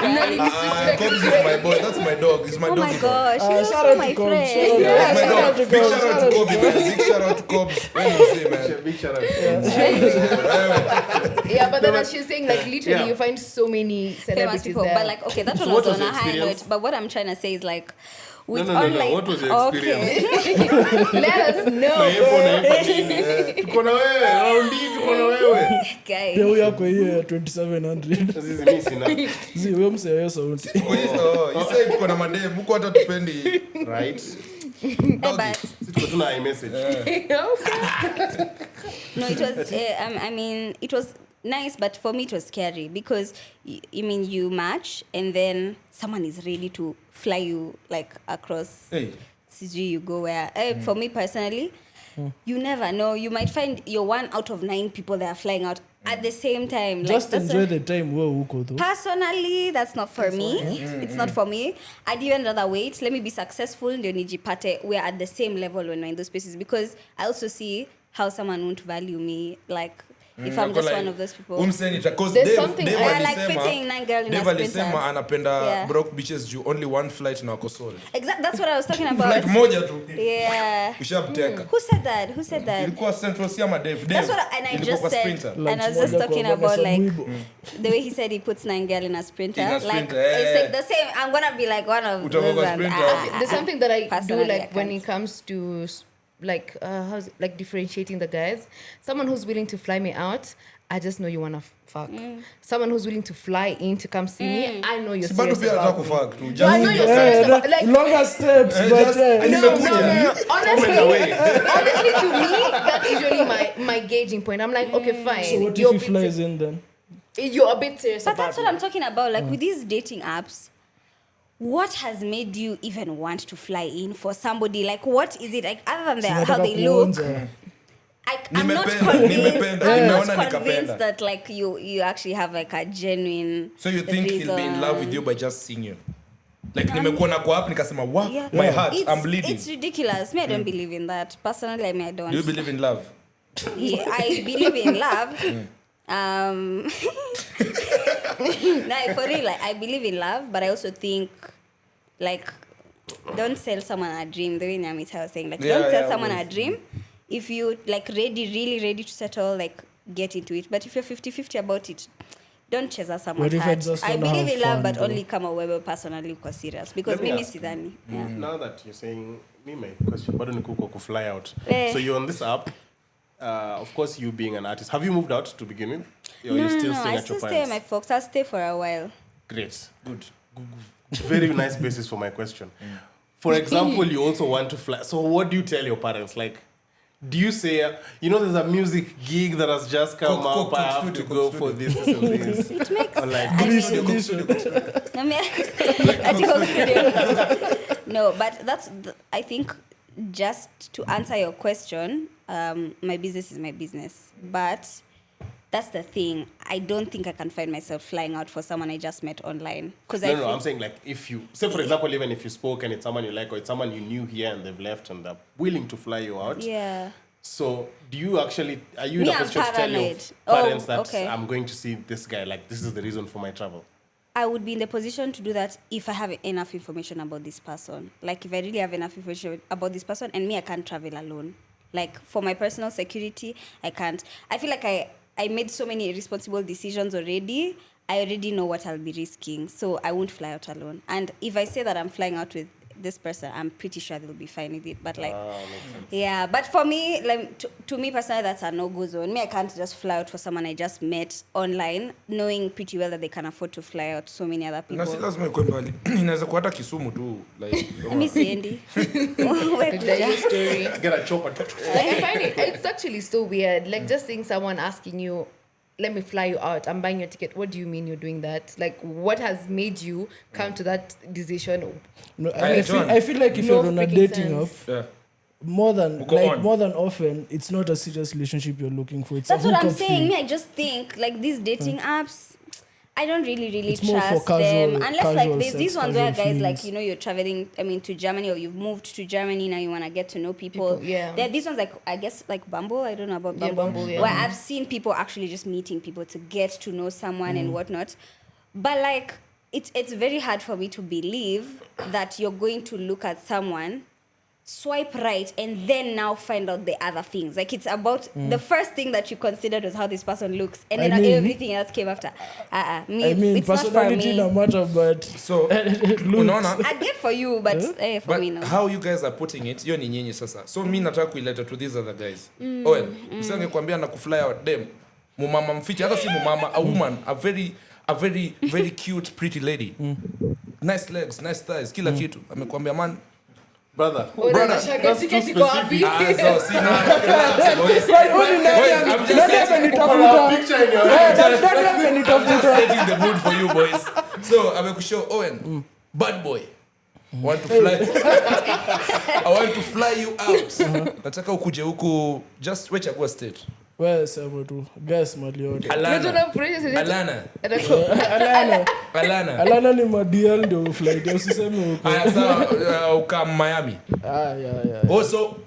Cobbs is my boy. That's my dog. He's my Oh dog. my gosh, Ah, he's shout also out my to Cobbs, friend. shout out. That's my Shout dog. out to Big Cobbs, shout out to Kobe, man. Big shout out to Cobbs. When you see, man. Big shout out. Yeah, but then as she's saying, like literally, you find so many famous celebrities people. there. But like, okay, that one So what was was on your a high experience? note. But what I'm trying to say is like, with No. online. What was your experience? Okay. Let us know. Tuko na wewe, raundi tuko na wewe. Guy. Pia huyo ako hiyo ya 2700. Sisi mimi sina. Zi huyo msee hiyo sauti. Isa tuko na madem huko hata tupendi. Right? But Sisi tuko tuna iMessage. no, it was. I mean, it was nice, but for me it was scary because you match and then someone is ready to fly you like across. Hey. Sijui you go where. For me personally, you never know. You might find you're one out of 9 people that are flying out at the same time. Just that's enjoy the time wewe huko though. Personally, that's not for me. It's not for me. I'd even rather wait. Let me be successful. Ndio nijipate. We're at the same level when we're in those spaces because I also see how someone won't value me like if I'm just one of those people. There's something I like fitting 9 girl in a sprinter. Alisema anapenda Yeah. broke bitches juu only one flight na wako sold. That's what I was talking about. Flight moja tu. Yeah. Ushamteka. Who said that? Ilikuwa Central Siama Dave. That's what and I Ilikuwa just kwa said. sprinter. And I was just talking about like the way he said he puts 9 girl in a sprinter. In a Like sprinter, it's like the same. I'm gonna be like one of Utakuwa those. kwa And, sprinter. There's something that I do Personally, like I when can't. it comes to like how's it, like differentiating the guys. Someone who's willing to fly me out, I just know you wanna fuck. Someone who's willing to fly in to come see me, I know you're Bado serious pia about nataka me. kufuck tu. I know you're serious about like Longer steps but no. Honestly, to me, that's usually my gauging point. I'm like, okay, fine. So what if you're he a bit flies in then? you're a bit serious But about that's what me. I'm talking about. Like with these dating apps, what has made you even want to fly in for somebody? Like, what is it? Like, other than how they look, I'm not convinced. I'm not Nimeona convinced nikapenda. that like you actually have like a genuine. So you think he'll be in love with you by just seeing you? Like nimekuona kwa app nikasema wow, Yeah. my heart, It's, I'm bleeding. it's ridiculous. Me, I don't believe in that. Personally, I don't. Do you believe in love? Yeah, I believe in love. No, for real, like, I believe in love, but I also think, like, don't sell someone a dream. The way Nyamita was saying, like, don't sell someone a dream. If you like really ready to settle, like, get into it. But if you're 50-50 about it, don't chase someone's What if I heart. just I wanna believe have in love, fun, but though? only kama wewe personally uko serious. Because Let me mimi ask. sidhani. Yeah. Now that you're saying, me my question, bado nikuko ku fly out. Eh. So you're on this app. Of course, you being an artist. Have you moved out to begin with? Or you're still No, staying I at still your stay at parents? my folks. I'll stay for a while. Great. Good. Very nice basis for my question. For example, you also want to fly. So what do you tell your parents? Like, do you say, there's a music gig that has just come up. I have to go for this and this. It makes Or like, I mean, at your studio. No, but I think just to answer your question, my business is my business. But that's the thing. I don't think I can find myself flying out for someone I just met online. No, I'm saying like if you, say for example, even if you spoke and it's someone you like or it's someone you knew here and they've left and they're willing to fly you out. Yeah. So are you in Me, a I'm position to tell your paranoid. parents Oh, that okay. I'm going to see this guy, like this is the reason for my travel? I would be in the position to do that if I have enough information about this person. Like if I really have enough information about this person and me, I can't travel alone. Like for my personal security, I can't. I feel like I made so many irresponsible decisions already. I already know what I'll be risking. So I won't fly out alone. And if I say that I'm flying out with this person, I'm pretty sure they'll be fine with it. But like, yeah. But for me, like to me personally, that's a no-go zone. Me, I can't just fly out for someone I just met online, knowing pretty well that they can afford to fly out so many other Na si people. lazima ikuwe mbali. Inaweza kuwa hata Kisumu tu like. Mimi siendi. Like the story. Get a chopper. Like I find it's actually so weird. Like just seeing someone asking you, let me fly you out, I'm buying your ticket. What do you mean you're doing that? Like what has made you come to that decision? No, I I feel like if No you're on a freaking dating sense. app, Yeah. more than Uko on. more than often, it's not a serious relationship you're looking for. It's That's a what I'm hookup saying. thing. Me, I just think like these dating apps, I don't really It's more for trust casual- them. Unless casual like there's sex, these ones where casual guys like feelings. you're traveling. I mean to Germany or you've moved to Germany now. You want to get to know people. Yeah. There are these ones like I guess like Bumble. I don't know about Yeah, Bumble. Bumble, yeah. Where I've seen people actually just meeting people to get to know someone and whatnot. But like it's very hard for me to believe that you're going to look at someone swipe right and then now find out the other things. Like it's about the first thing that you considered was how this person looks, and then everything else came after. It's personality no matter, but So unaona I get for you, but for me no. how you guys are putting it, hiyo ni nyinyi sasa. So mi nataka kuileta to these other guys. Owen, msange kwambia na kufly out dem. Mumama mfiche, hata si mumama, a woman, a very very cute pretty lady. Nice legs, nice thighs, kila kitu. Amekwambia man, Brother. That's too specific. so see now. Picture in your head. I'm just setting the mood for you boys. So amekushow Owen, bad boy. Want to fly? I want to fly you out. Nataka ukuje huku, just wechagua state. Well, sema tu guess maliote. Alana ni madial ndio flight usiseme huko. Sawa, uka Miami. Yeah. Also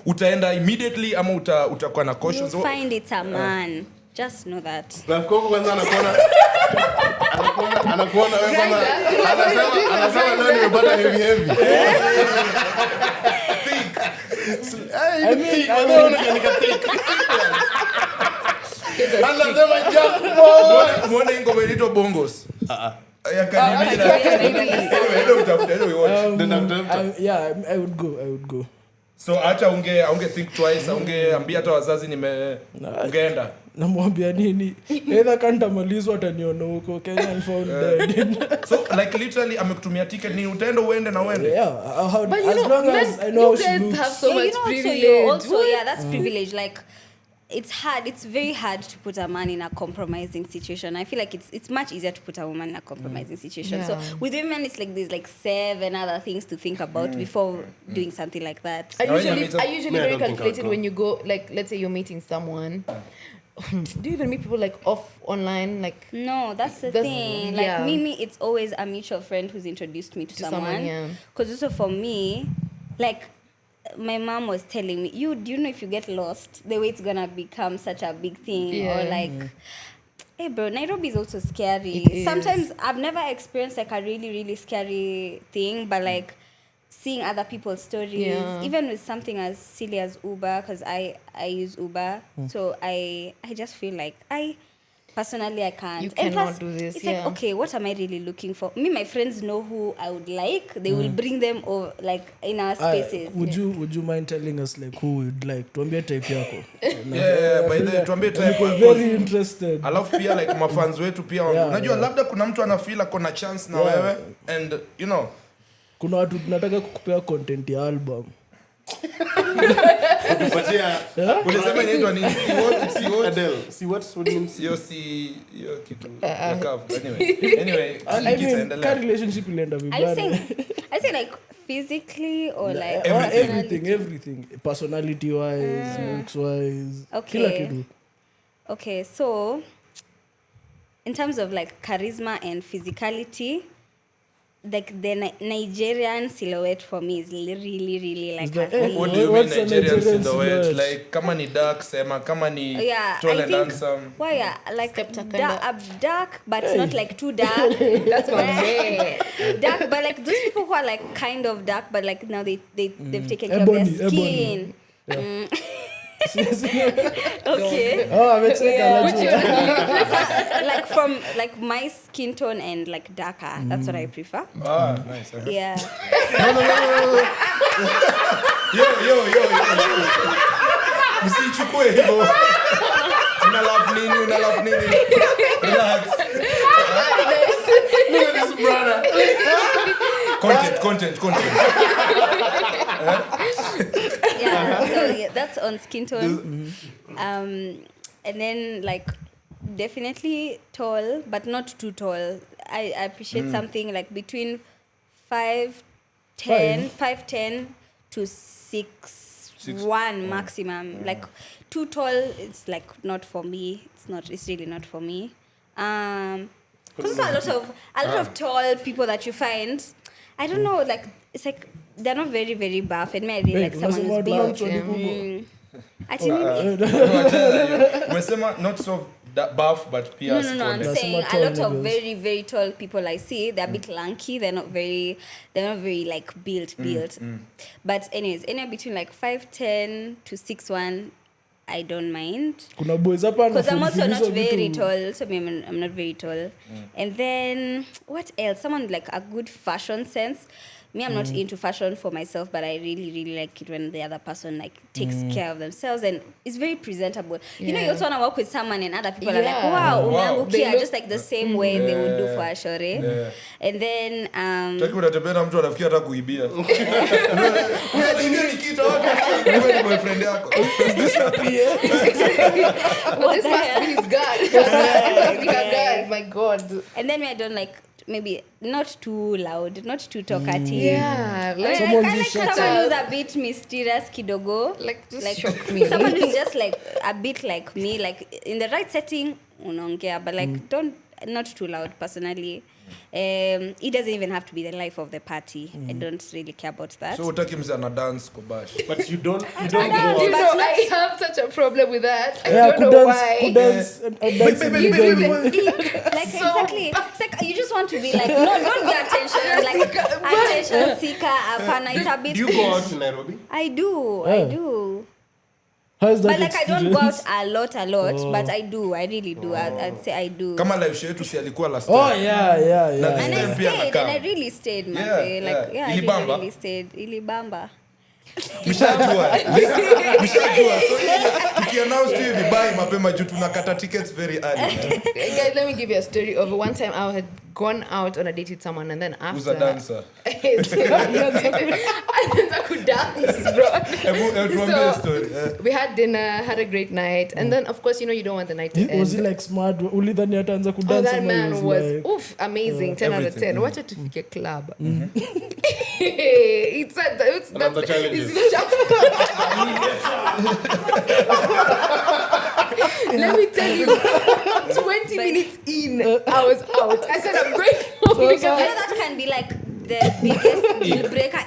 utaenda immediately ama utakuwa na cautions? You'll find it a man. Just know that. Rafiki kwanza anakuona wewe kama anasema leo nimepata heavy. I mean, I don't know. Anasema japo. Muone ingo benito bongos. Yeah, I would go. So acha unge think twice, ungeambia hata wazazi ungeenda. Namwambia nini? Either kantamalizwa ataniona huko Kenya and found dead. So like literally amekutumia ticket ni utaenda uende na uende. Yeah, as long as I know how she looks. Have so much privilege. Also, that's privilege. Like it's very hard to put a man in a compromising situation. I feel like it's much easier to put a woman in a compromising situation. Yeah. So with women it's like there's like 7 other things to think about before doing something like that. I usually very calculated when you go, like let's say you're meeting someone. Do you even meet people like off online? Like no, that's the thing. Like Mimi, it's always a mutual friend who's introduced me to someone. Because also for me, like my mom was telling me, do you know if you get lost, the way it's gonna become such a big thing? Or like, hey bro, Nairobi is also scary. Sometimes I've never experienced like a really, really scary thing, but like seeing other people's stories, even with something as silly as Uber, because I use Uber, so I just feel like personally I can't. You cannot do this. It's like, okay, what am I really looking for? Me, my friends know who I would like. They will bring them over, like in our spaces. Would you mind telling us like who you'd like? Tuambie type yako. Yeah, by the tuambie type. I'm very interested. Alafu pia like mafans wetu pia unajua labda kuna mtu anafeel akona chance na wewe and you know kuna watu tunataka kukupea content ya album. Kupatia. Unasema inaitwa nini? See what? Adele. See what means? Yo kitu. Anyway, I mean, car relationship ilienda vibaya. I say like physically or like everything. Personality wise, looks wise. Kila kitu. Okay, so in terms of like charisma and physicality, like the Nigerian silhouette for me is really, really like what do you mean Nigerian silhouette? Like kama ni dark, sema kama ni tall and handsome. Why like dark but not like too dark. That's what I'm saying. Dark, but like those people who are like kind of dark, but like now they've taken care of their skin. Okay. Oh, like from like my skin tone and like darker. That's what I prefer. Nice. Yeah. No. Yo. Msichukue hivyo. Una love nini. Relax. Look at this brother. Content. So that's on skin tone. And then like definitely tall, but not too tall. I appreciate something like between 5'10" to 6'1" maximum. Like too tall, it's like not for me. It's really not for me. Because a lot of tall people that you find, I don't know, like it's like they're not very, very buff. And maybe like someone who's built. Umesema not so buff but pia No, I'm saying a lot of very, very tall people I see, they're a bit lanky. They're not very like built. But anyways, anywhere between like 5'10" to 6'1", I don't mind. Kuna boys hapa because I'm also not very tall. So I'm not very tall. And then what else? Someone like a good fashion sense. Me, I'm not into fashion for myself, but I really, really like it when the other person like takes care of themselves and is very presentable. You know, you also want to work with someone and other people are like, wow. Just like the same way they would do for a shore. And then Taki unatembea mtu anafikia hata kuibia. Unajua Nikita wako ni boyfriend yako. Is this not here? Well, this must be his guy. My God. And then I don't like maybe not too loud, not too talkative. Yeah, like someone who's a bit mysterious kidogo. Like shock me. Someone who's just like a bit like me, like in the right setting, unaongea, but like not too loud personally. It doesn't even have to be the life of the party. I don't really care about that. So utaki mzee ana dance kwa bash. But you don't you know, I have such a problem with that. I don't know why. Like exactly. It's like you just want to be like don't be attention like attention seeker. It's a bit. Do you go out in Nairobi? I do. How's that but like I don't go out a lot, but I do. I really do. I'd say I do. Kama live show yetu si alikuwa last time. Oh yeah. And I stayed, and I really stayed, man. Yeah. I really stayed. Ilibamba. Mshajua. So tukiannounce hivi vibaya mapema juu tunakata tickets very early. Guys, let me give you a story of one time I had gone out on a date with someone and then after. Who's a dancer? I could dance, bro. We had dinner, had a great night, and then of course you don't want the night to end. Was he like smart? Ulidhani ataanza kudance? That man was amazing. 10 out of 10. Wacha tufike club. It's Another challenges. Let me tell you, 20 minutes in, I was out. I said, I'm going home. You know that can be like the biggest deal breaker.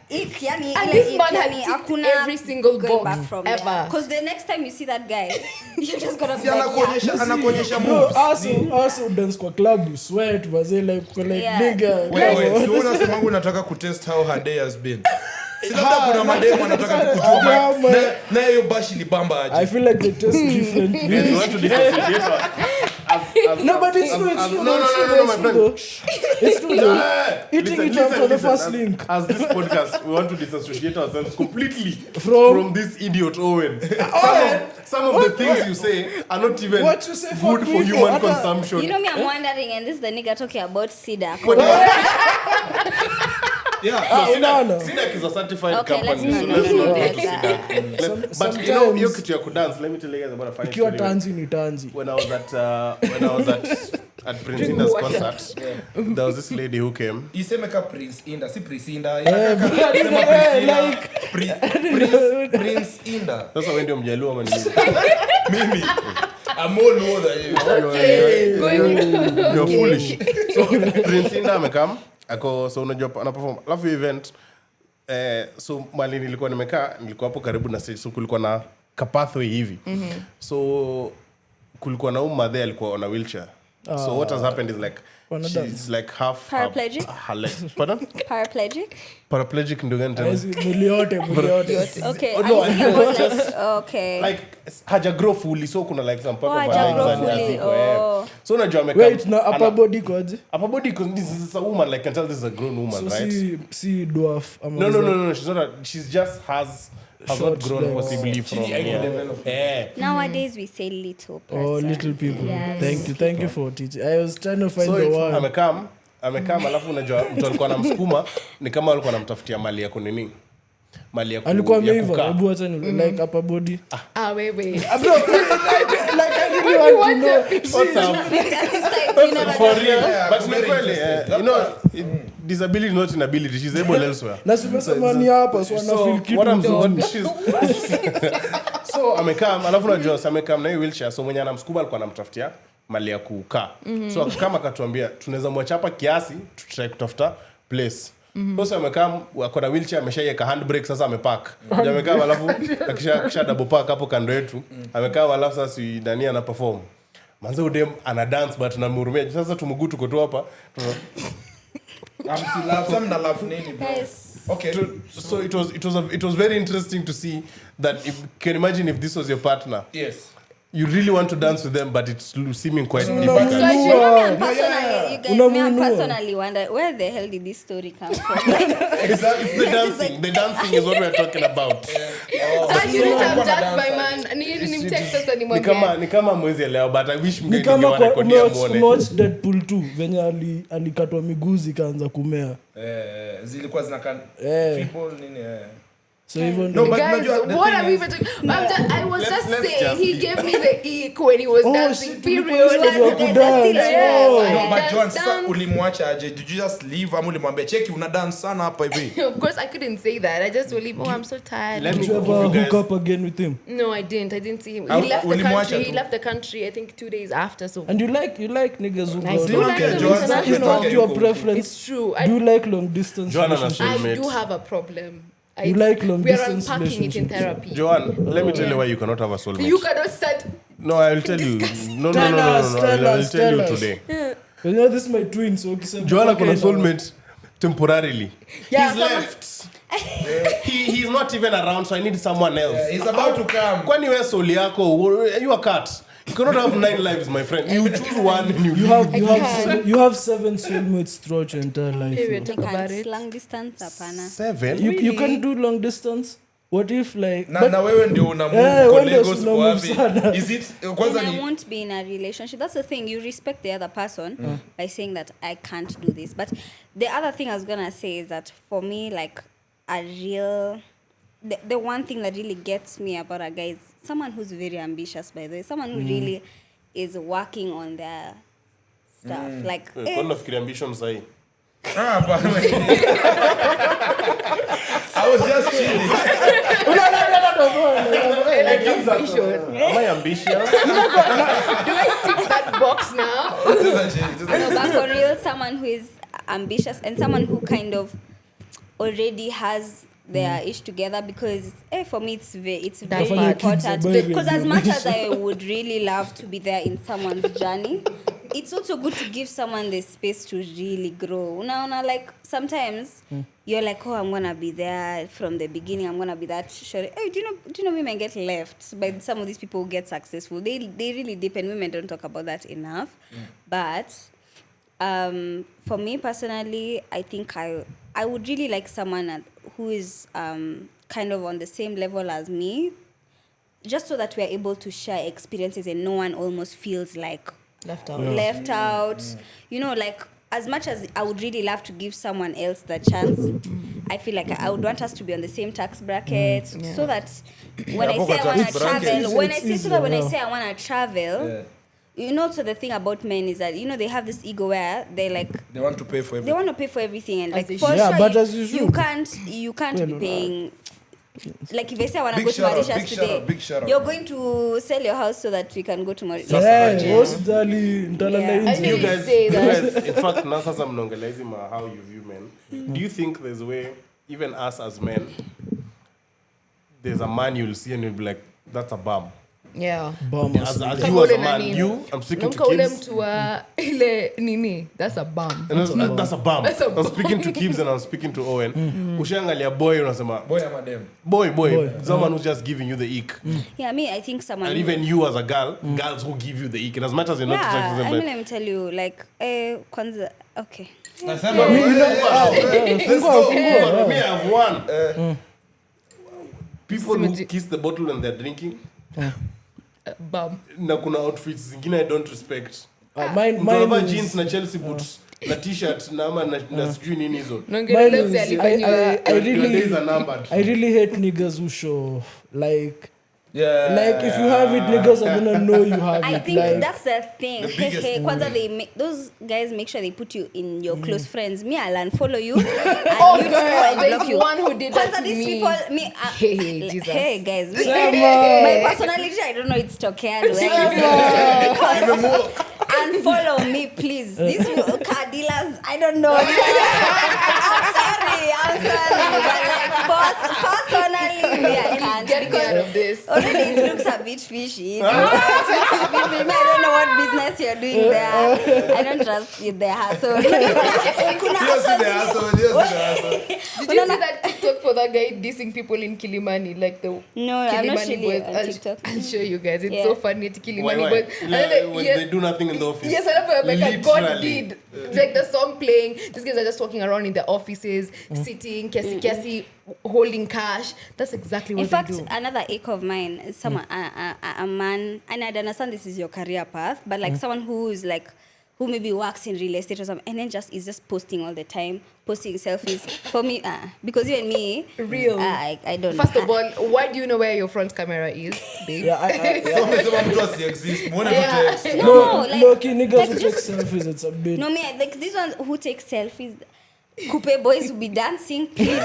Yani, and this man had ticked every single box ever. Because the next time you see that guy, you're just gonna be anakuonyesha moves. Also dance kwa club, you sweat, like nigga. Wewe, so unasema unataka kutest how her day has been. Sasa kuna mademo anataka kukujua na hiyo bashi ni bamba aje. I feel like they test differently. You want to differentiate No, but it's true. No, my friend. It's true. Eating it after the first link. As this podcast, we want to disassociate ourselves completely from this idiot Owen. Some of the things you say are not even good for human consumption. You know me, I'm wondering, and this is the nigga talking about Cedar. Sidak is a certified company. Let's not get Sidak. But you know, you kitu ya kudance. Let me tell you guys about a funny story. Tanzi. When I was at Prince Inda's concert, there was this lady who came. Isemeka Prince Inda, si Prince Inda. Prince Inda. Sasa wewe ndio mjaluo ama nini? Mimi. I'm more low than you. You're foolish. So Prince Inda amekam. So unajua ana perform. Alafu event so mali nilikuwa hapo karibu na stage, so kulikuwa na pathway hivi. So kulikuwa na mother alikuwa on a wheelchair. So what has happened is like she's like half paraplegic. Pardon? Paraplegic ndio gani tena? Muliote. Okay. Okay. Like haja grow fully, so kuna like some part of her legs and aziko. So unajua amekaa. Wait, na upper body kwaje? Upper body, because this is a woman, like can tell this is a grown woman, so right? See dwarf. No, she's not. She's just has not grown legs. Possibly from Nowadays we say little person. Oh, little people. Yes. Thank you for teaching. I was trying to find so the word. Amekam alafu unajua mtu alikuwa anamsukuma ni kama alikuwa anamtafutia mali ya kunini. Mali ya alikuwa ameiva. Hebu acha ni like upper body. Wait. Bro, like I really want to know. What's up? For real. But you know, disability not inability. She's able elsewhere. Na simesema ni hapa so ana feel kitu. So amekam alafu unajua amekam na wheelchair, so mwenye anamsukuma alikuwa anamtafutia mali ya kukaa. So kama akatuambia tunaweza mwacha hapa kiasi tutry kutafuta place. Sasa amekaa kwa na wheelchair ameshaiweka handbrake sasa amepark. Amekaa alafu akisha double park hapo kando yetu. Amekaa alafu sasa si nani ana perform. Manze udem ana dance but namhurumia. Sasa tumugutu tuko tu hapa. Okay. So it was very interesting to see that if can imagine if this was your partner. Yes. You really want to dance with them, but it's seeming quite difficult. You guys, me, I personally wonder where the hell did this story come from? It's the dancing. The dancing is what we're talking about. So I shouldn't have judged my man. Ni kama mwezi leo, but I wish ni kama kwa watch Deadpool 2 venye alikatwa miguu zikaanza kumea. Zilikuwa zinakaa people nini So even no, guys, what are we even talking? I was just saying he gave me the ick when he was dancing. Period. But Joan, sasa ulimwacha aje? Did you just leave? Amu ulimwambia cheki una dance sana hapa hivi? Of course, I couldn't say that. I just told him, I'm so tired. Did you ever hook up again with him? No, I didn't. I didn't see him. He left the country. He left the country. I think 2 days after. So. And you like niggas who I do like them. It's not your preference. It's true. Do you like long distance? I do have a problem. You like long distance relationships? We are unpacking it in therapy. Joanne, let me tell you why you cannot have a soulmate. You cannot start. No, I'll tell you. No. I'll tell you today. You know, this is my twin, so Joanne can have a soulmate temporarily. Yeah, he's left. He's not even around, so I need someone else. He's about to come. Kwani wewe soul yako, you a cat. You cannot have 9 lives, my friend. You choose one and you have 7 soulmates throughout your entire life. We'll talk about it. Long distance, apana. 7? You can do long distance. What if like na wewe ndio una move kwa Lagos kwa wapi? Is it kwanza I won't be in a relationship. That's the thing. You respect the other person by saying that I can't do this. But the other thing I was gonna say is that for me, like the one thing that really gets me about a guy is someone who's very ambitious, by the way. Someone who really is working on their stuff. Like Kuna nafikiria ambition sahi. I was just chilling. Am I ambitious? Do I tick that box now? No, but for real, someone who is ambitious and someone who kind of already has their ish together, because for me it's very important, because as much as I would really love to be there in someone's journey, it's also good to give someone the space to really grow. Now, like sometimes you're like, oh, I'm gonna be there from the beginning, I'm gonna be that sure. Hey, do you know women get left by some of these people who get successful? They really depend. Women don't talk about that enough. But for me personally, I think I would really like someone who is kind of on the same level as me, just so that we're able to share experiences and no one almost feels like left out. Left out. You know, like as much as I would really love to give someone else the chance, I feel like I would want us to be on the same tax bracket, so that when I say I want to travel, when I say I want to travel, you know, so the thing about men is that, you know, they have this ego where they want to pay for everything. They want to pay for everything, and like for sure, sure, but as you can't be paying. Like if I say I want to go to Mauritius today, you're going to sell your house so that we can go to Mauritius. You guys, in fact, now sasa mnaongelea hizi how you view men. Do you think there's a way, even us as men, there's a man you'll see and you'll be like, that's a bum? Yeah. As you as a man, I'm speaking to kids. That's a bum. That's a bum. I'm speaking to kids and I'm speaking to Owen. Ushangalia boy unasema boy ama dem. Boy. Someone who's just giving you the ick. Yeah, me, I think someone. And even you as a girl, girls who give you the ick. And as much as you're not attracted to them, let me tell you, like, kwanza, okay. Me, I have one. People who kiss the bottle when they're drinking. Bum. Na kuna outfits zingine I don't respect. Mine jeans na Chelsea boots na t-shirt na sijui nini hizo. I really hate niggas who show off. Like if you have it, niggas are gonna know you have it. I think that's the thing. Kwanza those guys make sure they put you in your close friends. Me, I'll unfollow you. There's one who did that to these me. People, hey guys, my personality, I don't know, it's Tokean. unfollow me, please. These car dealers, I don't know. I'm sorry. But like, personally, I can't. Get me out of this. Already it looks a bit fishy. I don't know what business you're doing there. I don't trust you there. So, Did you see that TikTok for that guy dissing people in Kilimani? Like the No, Kilimani I'm not really boys. on TikTok. I'll show you guys. It's Yeah. so funny to Kilimani Why? boys. And then When yes, they do nothing in the office. yes, I love like a God Literally. did. Like the song playing. These guys are just walking around in their offices, sitting, kiasi, holding cash. That's exactly what In fact, they do. another ache of mine is someone, a man, and I understand this is your career path, but like someone who is like, who maybe works in real estate or something, and then is just posting all the time, posting selfies. For me, because you and me, Real. I don't. First of all, why do you know where your front camera is, babe? Yeah, I So umesema mtu asiexist. Muone tu Yeah. text. No, like, Loki niggas like who take just- selfies, it's a bit. No, me, like these ones who take selfies, coupe boys will be dancing, please.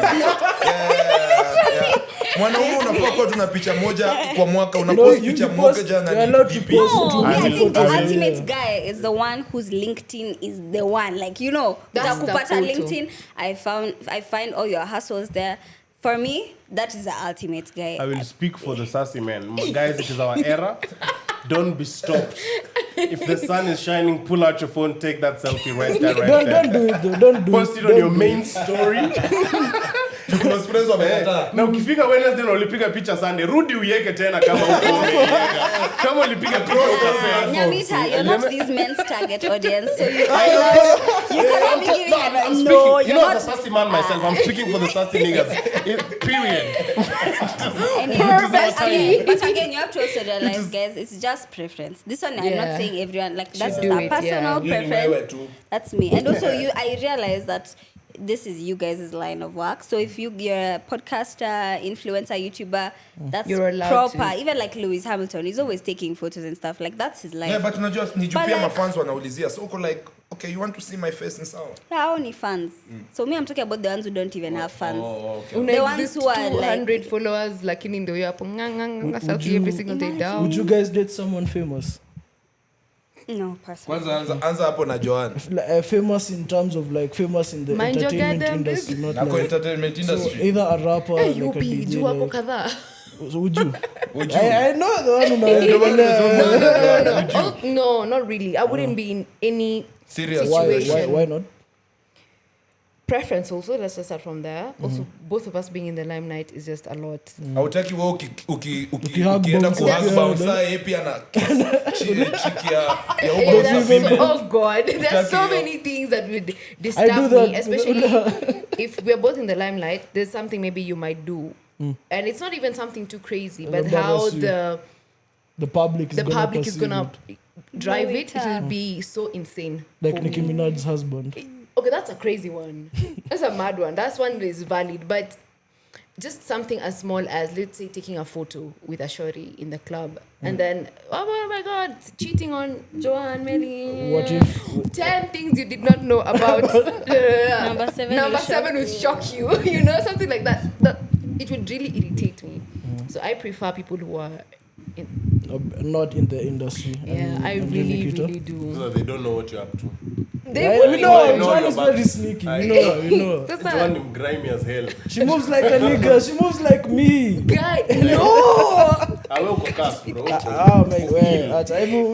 Mwanaume unafaa kuwa tuna picha moja kwa mwaka No, unapost you picha post- moja you're na allowed to DP. post No, two me, I different think the photos. ultimate Yeah. guy is the one whose LinkedIn is the one. Like, you know, That's the utakupata photo. LinkedIn, I find all your hustles there. For me, that is the ultimate guy. I will speak for the sassy men. Guys, it is our era. Don't be stopped. If the sun is shining, pull out your phone, take that selfie right there, right Don't there. do it though. Don't do Post it. it on your Don't do main it. story. Kuna friends wamekataa. Na ukifika Wednesday na ulipiga picha Sunday, rudi uiweke tena kama uko umeiweka. Kama ulipiga picha ukasema. Nyamita, you're not this men's target audience, so you cannot be giving I'm advice. speaking, No, you you're know, not. as a sassy man myself, I'm speaking for the sassy niggas. Period. But again, you have to also realize, guys, it's just preference. This one, I'm Yeah. not saying everyone, like, that's just do a it, personal yeah. preference. That's me. And also, I realize that this is you guys' line of work. So if you're a podcaster, influencer, YouTuber, that's You're allowed proper. to. Even like Lewis Hamilton, he's always taking photos and stuff. Like, that's his life. Yeah, but unajua ni juu But pia like- mafans wanaulizia. So uko like, okay, you want to see my face ni sawa. Yeah, only fans. So me, I'm talking about the ones who don't even have fans. Una The ones exist who are 200 followers, lakini ndio hiyo hapo selfie every single day down. Would you guys date someone famous? No, personally. Kwanza anza hapo na Joan. Famous in terms of like famous in the Mind your entertainment goddamn industry, not Na kwa like entertainment so industry. either a rapper, Hey, like you a be DJ. juu hapo Like, kadhaa. so would you? Would you? I know the one who No, not really. I wouldn't be in any Serious. situation. why not? Preference also, let's just start from there. Also, both of us being in the limelight is just a lot. Hautaki wewe Ukihug ukienda bounce, kuhug yeah, bounce yeah. yeye pia na chiki ya Yeah, ubo that's za oh God, there's so Utaki- many things that would I do disturb that. me, especially if we're both in the limelight. There's something maybe you might do, and it's not even something too crazy, but how Embarrass you. the public is gonna public is perceive gonna it. drive Blow it. it It will up. be so insane. Like for Nicki me. Minaj's husband. Okay, that's a crazy one. That's a mad one. That's one that is valid, but just something as small as, let's say, taking a photo with a shorty in the club, and then, oh my God, cheating on Joanne, Melly. What if 10 things you did not know about. Number 7 Number will 7 will shock you. You know, something like that. It would really irritate me. So I prefer people who are in, not in the industry? yeah, I And really, Nikita? really do. So they don't know what you're up to. They Yeah, would we be know. like, know Joan you're is back. very sneaky. We know. That's Joan is grimy as hell. She moves like a nigga. She moves like me. guy, no. Awe uko cast, bro. My God.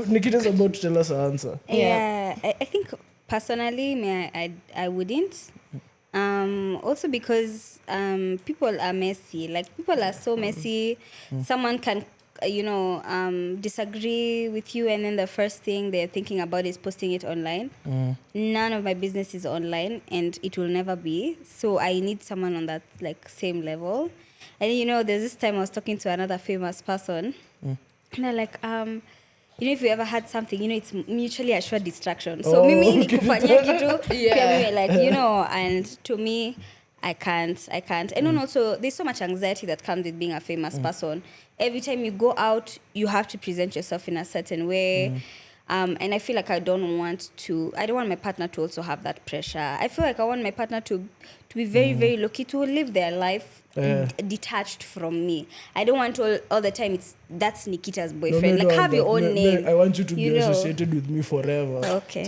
Nikita's about to tell us her answer. Yeah, I think personally, I wouldn't. Also because people are messy. Like, people are so messy. Someone can, disagree with you, and then the first thing they're thinking about is posting it online. None of my business is online, and it will never be. So I need someone on that like same level. And there's this time I was talking to another famous person, and they're like, if you ever had something, it's mutually assured distraction. So mimi nikufanyia kitu, pia mimi like, and to me, I can't. And then also, there's so much anxiety that comes with being a famous person. Every time you go out, you have to present yourself in a certain way. And I feel like I don't want my partner to also have that pressure. I feel like I want my partner to be very, very lucky to live their life detached from me. I don't want all the time that's Nikita's boyfriend. Like, have your own name. I want you to be associated with me forever. Okay.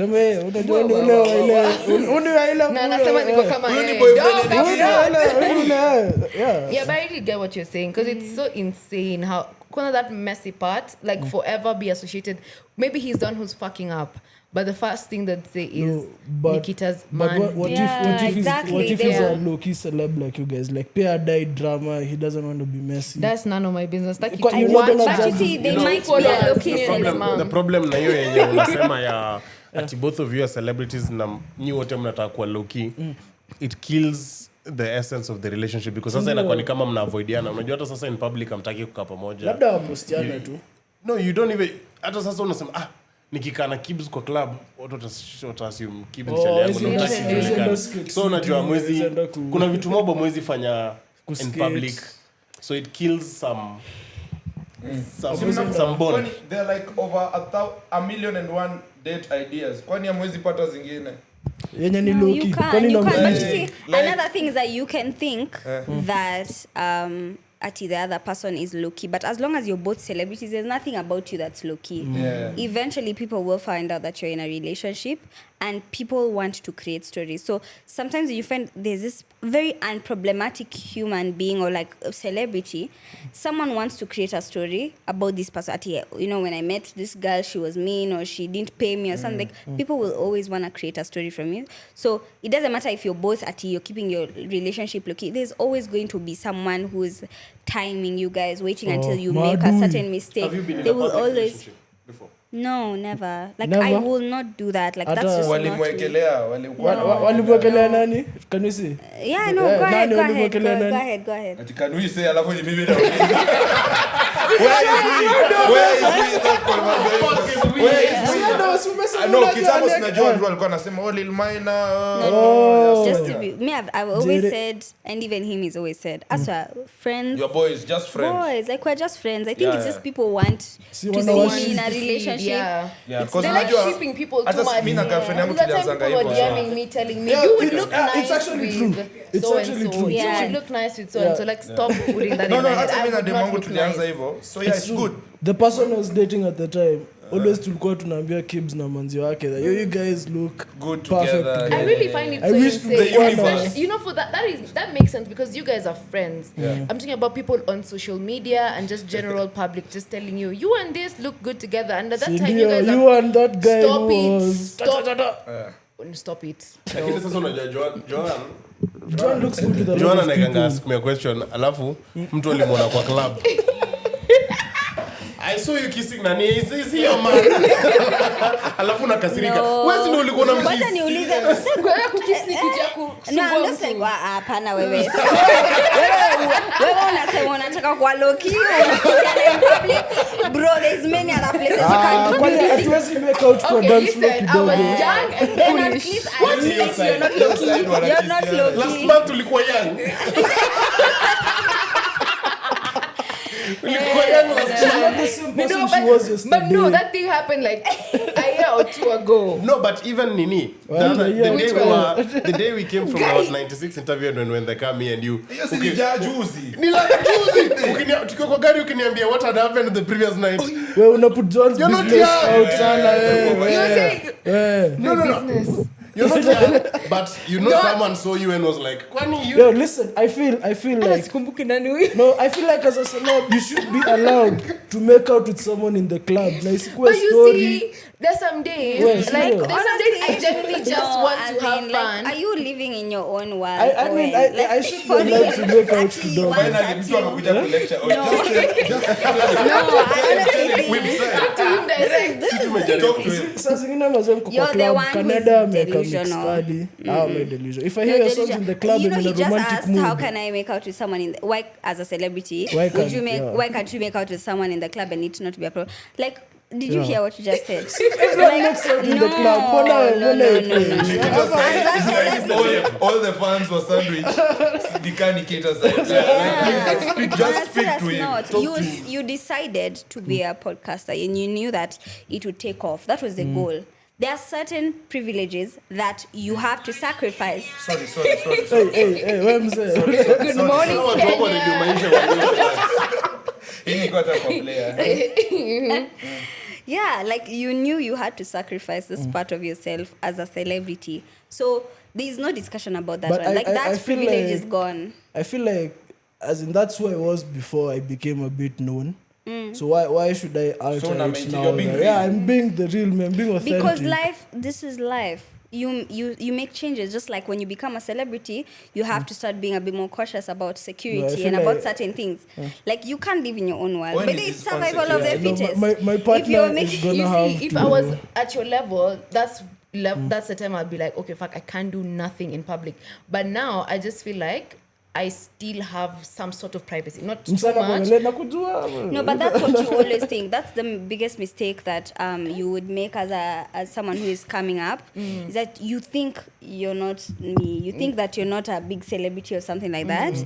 Yeah, but I really get what you're saying, because it's so insane how that messy part, like forever be associated. Maybe he's the one who's fucking up, but the first thing they'd say is Nikita's man. But what if he's a low-key celeb like you guys? Like, Pierre died drama, he doesn't want to be messy. That's none of my business. Like, But you see, they might be a low-key celeb. The problem na hiyo yenye unasema ya ati both of you are celebrities na nyi wote mnataka kuwa low-key, it kills the essence of the relationship, because sasa inakuwa ni kama mnaavoidiana. Unajua hata sasa in public hamtaki kukaa pamoja. Labda wapostiana tu. No, you don't even, hata sasa unasema nikikaa na Kibs kwa club watu watasassume Kibs chali yangu na mtaki. So unajua mwezi kuna vitu mobo mwezi fanya in public, so it kills some bond. They're like over 1,000,001 date ideas. Kwani hamwezi pata zingine? Yenye ni No, low-key. you can. Kwani But you namfanya? see, another thing is that you can think that the other person is low-key, but as long as you're both celebrities, there's nothing about you that's low-key. Eventually people will find out that you're in a relationship, and people want to create stories. So sometimes you find there's this very unproblematic human being or like a celebrity, someone wants to create a story about this person. When I met this girl, she was mean, or she didn't pay me or something. People will always want to create a story from you. So it doesn't matter if you're both you're keeping your relationship low-key. There's always going to be someone who's timing you guys, waiting until you make a certain mistake. Have you been in they a will public always relationship before? No, never. Like, Never? I will not do that. Like, that's just not me. Walimwekelea nani? Can you see? Yeah, no, go ahead. Ati can we say alafu ni mimi na No, kitambo sinajua ndio alikuwa anasema Lil Minor. Just to be me, I've always said, and even him has always said, as friends. Your boys, just friends. Boys, like, we're just friends. I think it's just people want to see me in a relationship. Yeah, because they're like shipping people too much. Mimi na girlfriend yangu That time tulianza people were hivyo. DMing me, telling me you would look nice it's actually with true. It's so actually and so. true. You Yeah. would look nice with so and so. Like, stop putting that in No, my head. hata I mimi na would demu not wangu look tulianza nice. hivyo. So yeah, it's good. The person I was dating at the time, always tulikuwa tunaambia Kibs na manzi wake that you guys look Good perfect together. together. I really find it I so wish insane. the universe- You know, for that makes sense because you guys are friends. I'm talking about people on social media and just general public just telling you and this look good together. And at that time, you guys you are and that guy stop who it. was Stop it. Lakini sasa unajua John looks good with a lot Joanna of anaganga people. ask me a question, alafu mtu alimwona kwa club. I saw you kissing nani, is he your man? Alafu nakasirika. No. Wewe si ndio ulikuwa Kwanza unamkiss? niulize, Kwa hiyo kukiss ni kuja no, kusumbua I'm just mtu. like, hapana wewe. Wewe unasema unataka kwa low-key, unakisiana in public. Bro, there's many other places you can do Kwani this. hatuwezi make out kwa Okay, dance floor listen, I was kidogo? young and Then at foolish. least I admit you're not Your low-key. side wanna You're kiss not the other. Last low-key. month tulikuwa young. Ulikuwa young last month. Not the same person No, she was but yesterday. no, that thing happened like a year or two ago. No, but even Nini, Which one? the day we came from our 96 interview and when they come me and you. Hiyo si nijaa juzi. Ni like juzi. Tukiwa kwa gari ukiniambia what had happened the previous night. Wewe unaput John's You're not business young. out sana wewe. You're saying No. business. You're not young, but someone saw you and was like, "Kwani you?" Yo, listen, I feel like Sikumbuki nani huyu. no, I feel like as a celeb, you should be allowed to make out with someone in the club. Na isikuwe But you story. see, there's some days, Well, like, serious. there's some days I genuinely just want to have like, fun. are you living in your own world? I mean, I should be allowed to make out kidogo. Finally mtu amekuja kulecture. No, I honestly think Talk to him direct. Talk to him. Saa zingine mazee mko kwa You're the club, one who's Canada, make a mixed delusional. study. I'm delusional. If I No, hear your delusion. songs in the club you know, and he in a just romantic asked, how mood, can I make out with someone in the, why as a celebrity Why would can't- you make yeah. why can't you make out with someone in the club and it not be a problem? Like, Did you hear what you just said? Everyone makes out in the club. All the fans were sandwiched. Nikita side. Just speak to him. You decided to be a podcaster and you knew that it would take off. That was the goal. There are certain privileges that you have to sacrifice. Sorry. Hey, what I'm saying? Good morning, Kenya. Yeah, like you knew you had to sacrifice this part of yourself as a celebrity. So there's no discussion about that But one. I feel privilege like- is gone. I feel like, as in, that's who I was before I became a bit known. So why should I alter now it now? you're being real. I'm being the real man, being authentic. Because this is life. You make changes. Just like when you become a celebrity, you have to start being a bit more cautious about security and about certain things. Like you can't live in your own world. When But is it's this survival of the No, fittest. my partner is gonna You have see, if to. I was at your level, that's the time I'd be like, okay, fuck, I can't do nothing in public. But now I just feel like I still have some sort of privacy, not too Msana much. kuangalia na kujua. No, but that's what you always think. That's the biggest mistake that you would make as someone who is coming up. Is that you think you're not me. You think that you're not a big celebrity or something like that.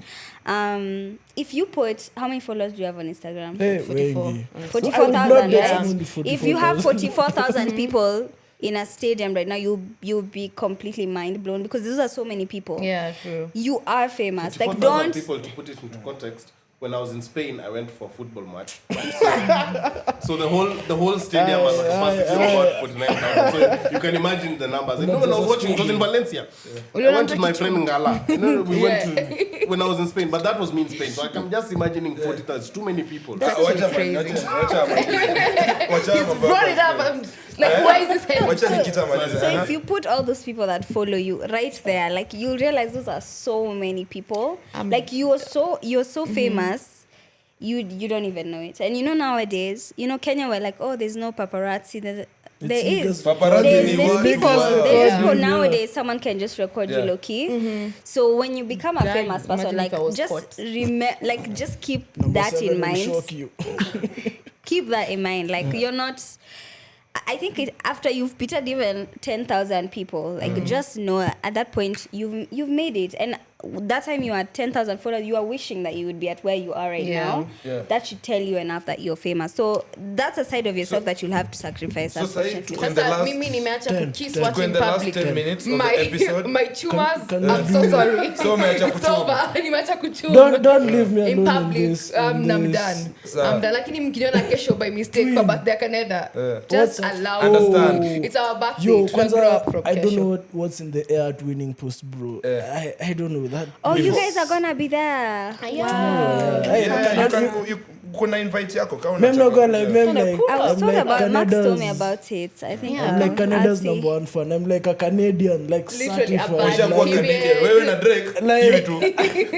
If you put, how many followers do you have on Instagram? Hey, 44. wengi. 44,000, So I would not right? date only 44,000. If you have 44,000 people in a stadium right now, you'll be completely mind blown because those are so many people. Yeah, true. You are famous. Like 4,000 don't. people, to put it into context. When I was in Spain, I went for a football match. So the whole stadium was about 49,000. So you can imagine the numbers. And when I was watching, it was in Valencia. I went with my friend Ngala. We went to when I was in Spain, but that was me in Spain. So I'm just imagining 40,000. It's too many people. Watch out. He's brought it up. I'm like, why is this happening? So if you put all those people that follow you right there, like you realize those are so many people. Like you're so famous, you don't even know it. And nowadays, Kenya were like, oh, there's no paparazzi. There is. Paparazzi There's people Yeah. nowadays. Someone can just record you low key. So when you become a Yeah, famous person, imagine if like I was just caught. just keep Number that 7 in will mind. shock you. Keep that in mind. Like you're not. I think after you've beaten even 10,000 people, like just know at that point you've made it. And that time you had 10,000 followers, you are wishing that you would be at where you are right now. Yeah. That should tell you enough that you're famous. So that's a side of yourself that you'll have to sacrifice. So say unfortunately. to- In the Sasa last mimi nimeacha 10, kukiss 10. watu In in the last public. 10 minutes of the episode. My tumors, Can I'm you so do- sorry. So umeacha It's kuchoma. over. Nimeacha kuchoma. Don't leave me in alone public. in this. I'm in this. done. Sawa. I'm done. Lakini mkiniona kesho by mistake kwa birthday ya Canada. Just What's- allow Understand. me. It's our birthday. Yo, Tuna grow up kwanza, from I don't kesho. know what's in the air at Winning Post, bro. I don't know that. Oh, you Before- guys are gonna be there. Kuna invite yako kama Mem not unataka gonna like, kuja. mem like, I was I'm told like about Max told me Canada's. about it. I think Yeah. I'm like Canada's I'll see. #1 fan. I'm like a Canadian, like Literally a certified. bad Ushakuwa Like- Canadian. Wewe na Drake, Like- you too.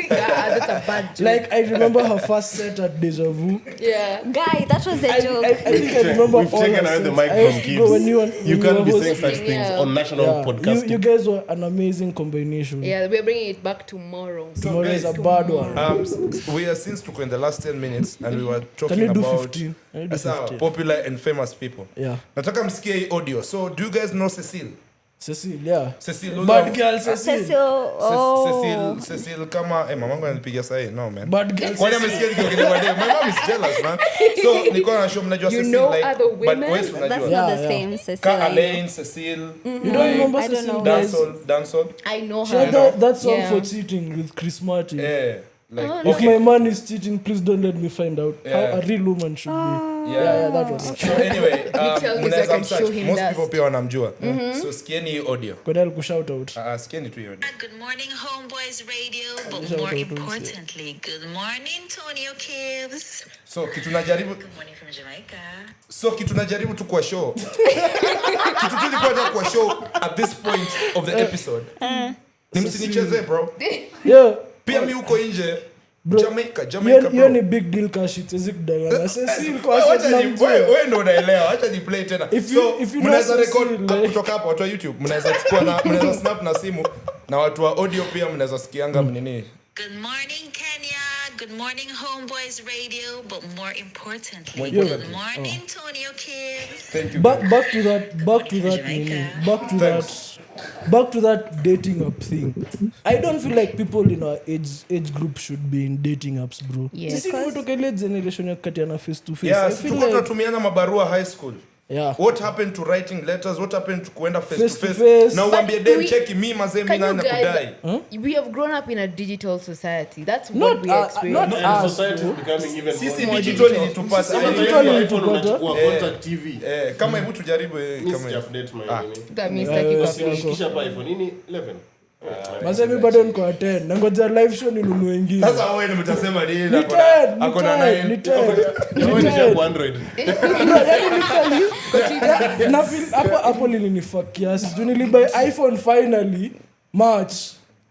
Yeah, that's a bad joke. Like I remember her first set at Deja Vu. Yeah. Guy, that was the joke. I think I remember We've all taken her away the sets. mic I from used to kids. go when you You can't be were saying such hosting. things Yeah. on national Yeah, podcasting. you guys were an amazing combination. Yeah, we're bringing it back tomorrow. Tomorrow is a guys, bad one. We are since took in the last 10 minutes and we were Can talking you do about 15? Can you do Sawa, 15? popular and famous people. Yeah. Nataka msikie hii audio. So do you guys know Cecile? Cecile, yeah. Cecile. Bad girl, Cecile. Cecil, oh. Cecile kama mamangu ananipigia sahi. No man. Bad girl, Kwani Cecile. amesikia nikiongelea kwa day. My mom is jealous man. So niko na show mnajua You Cecile know like other but women? wewe That's unajua. Yeah, not the yeah. same, Cecil. Ka Alain, Cecile. You don't remember I don't Cecile, know. guys? Dancehall. I know She had her. that song Yeah. for cheating with Chris Martin. Yeah. Like If my man is cheating, please don't let me find out. Yeah. How a real woman should be. Yeah. Yeah, that was it. So anyway, tell me so I mnaweza can show msearch. him Most that. people pia wanamjua. So sikieni hii audio. Kwenda alikushout out. Sikieni tu hiyo audio. Good morning, Homeboys Radio, but Shout more out, importantly, good morning, Tonio Kibbs. So kitu najaribu Good morning from Jamaica. kitu najaribu tu kwa show. Kitu tu ilikuwa nataka kwa show at this point of the episode. Ni msinicheze bro. Yeah. Pia mi uko nje. Bro, Jamaica hiyo bro. ni big deal kashi tezi kudanganya. Cecile kwa Wacha sababu ni wewe ndo unaelewa. Acha ni play tena. If you know mnaweza Cecile, record like- kutoka hapo watu wa YouTube, mnaweza chukua na mnaweza snap na simu na watu wa audio pia mnaweza sikianga mnini. Good morning, Kenya. Good morning, Homeboys Radio, but more importantly, More good importantly. morning, Tonio Kids. Thank you. Back to that dating app thing. I don't feel like people in our age group should be in dating apps, bro. Yes. Sisi tumetoka ile generation ya kukatiana face to face. Yeah, I feel tuko like tunatumiana mabarua high school. yeah. What happened to writing letters? What happened to kuenda face Face to to face? face. Na But uambie dem we- cheki mimi mazee mimi Can you nani nakudai. guys, we have grown up in a digital society. That's Not, what we experience. not And us, society bro. is becoming even Sisi more digital ilitupata. Sasa I hivi remember- iPhone unachukua Eh. contact TV. Kama hebu tujaribu Mimi kama sija-update my nini. That means like you Yes, got yes. Kisha pa iPhone nini 11. Mazee mi bado niko 10. Nangoja live show ninunue ingine. sasa wewe mtasema nini Ni 10, ako na ni 9. 10. Wewe ni kwa Android. Na feel hapo lilinifaa kiasi. Juu nilibuy iPhone finally March.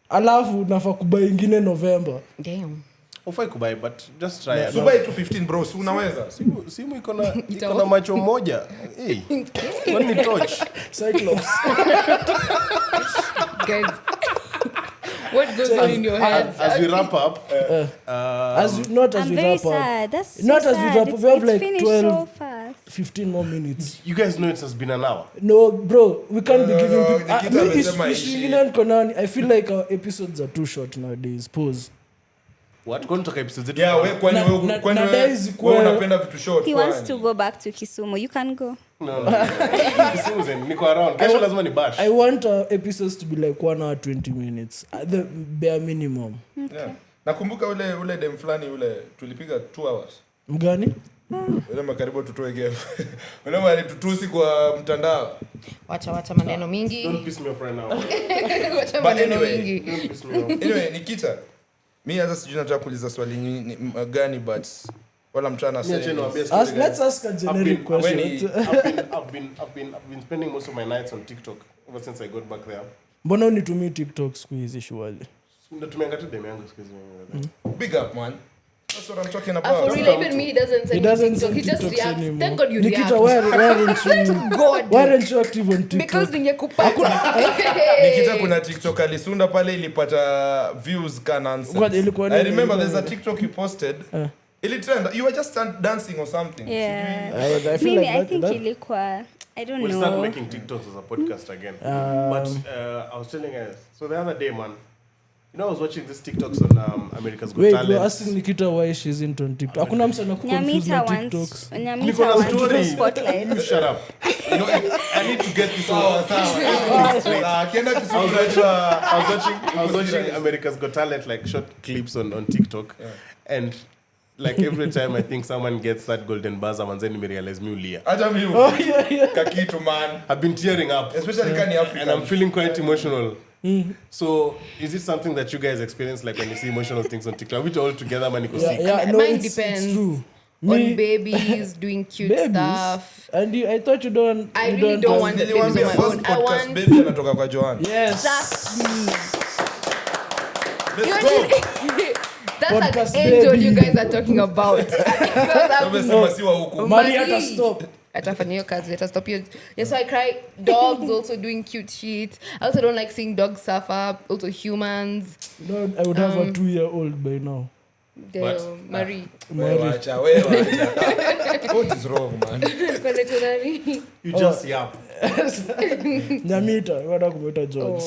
Alafu nafaa kubuy ingine November. Damn. Ufai kubai but just try it. Dubai 215 bro, si unaweza? Simu iko na macho moja. Hey. Kwani ni torch? Cyclops. Guys, what goes on in your head? As we wrap up, As we wrap up. Sad. That's Not so as we sad. wrap up, we have It's like finished 12 so fast. 15 more minutes. you guys know it has been an hour. No, bro, we can't be giving people. Nikita amesema Issue ishi. ingine niko nani. I feel like our episodes are too short nowadays. Pause. What? Kwani toka episode zetu? Yeah, wewe kwani Na- wewe na- kwani na wewe days wewe kwa- unapenda vitu short. He wants kwani? to go back to Kisumu. You can go. No. Simu zen niko around. Kesho lazima ni bash. I want our episodes to be like 1 hour 20 minutes. The bare minimum. Yeah. Nakumbuka ule dem fulani ule tulipiga 2 hours. Mgani? Ule makaribu tutoe game. Ule alitutusi kwa mtandao. Wacha maneno mingi. Don't piss me off right now. Wacha But maneno anyway. mingi. Don't piss me off. Anyway, Nikita. Mimi hata sijui nataka kuuliza swali gani but wala mchana Mimi acha sasa. niwaambie story, guys. Let's ask a generic question. I've been spending most of my nights on TikTok ever since I got back there. Mbona unitumii TikTok siku hizi surely? Natumia tu demu yangu siku hizi. Big up man. That's what I'm talking For about. real, even me, he doesn't He send doesn't me TikTok. send He just TikToks reacts. anymore. Thank God you Nikita, react. why aren't you active on TikTok? Because ningekupata. Nikita kuna TikTok alisunda pale ilipata views kana nonsense. What, ilikuwa I nini? remember there's a TikTok you posted. Ili trend. You were just dancing or something. Yeah. I feel Mimi, like I that, think that ilikuwa, I don't We'll start know. making TikToks as a podcast again. But I was telling guys, so the other day, man, you know, I was watching this TikToks on America's Got wait, you're Talent. asking Nikita why she isn't on TikTok. Hakuna msa na confuse Nyamita na wants, TikToks. Nyamita Niko na wants story. the spotlight. Shut up. You know, I need to get this Sawa, over. sawa. Akienda I Kisumu was watching America's Got Talent, like short clips on TikTok, and like every time I think someone gets that golden buzzer, and then me realize me ulia. Acha mimi. Kakitu man. I've been tearing up, Especially kani Africa. and I'm feeling quite emotional. So, is it something that you guys experience, like when you see emotional things on TikTok? Are we all together, man? Yeah, no, Mine it's depends. true. On babies, doing cute Babies? stuff. And I thought you don't. I you really don't want the babies on Niliwaambia my first own. I podcast want... baby anatoka kwa Joan. Yes. Let's go. That's Podcast an angel baby. you guys are talking about. Because I'm Tumesema siwa huku. Maria ata stop. atafanya hiyo kazi atastop hiyo. Yeah, so I cry. Dogs also doing cute shit. I also don't like seeing dogs suffer. Also humans. No, I would have a 2-year-old by now. But, Marie. Wewe acha. What is wrong man? You just yap. Nyamita, wada kumeta George.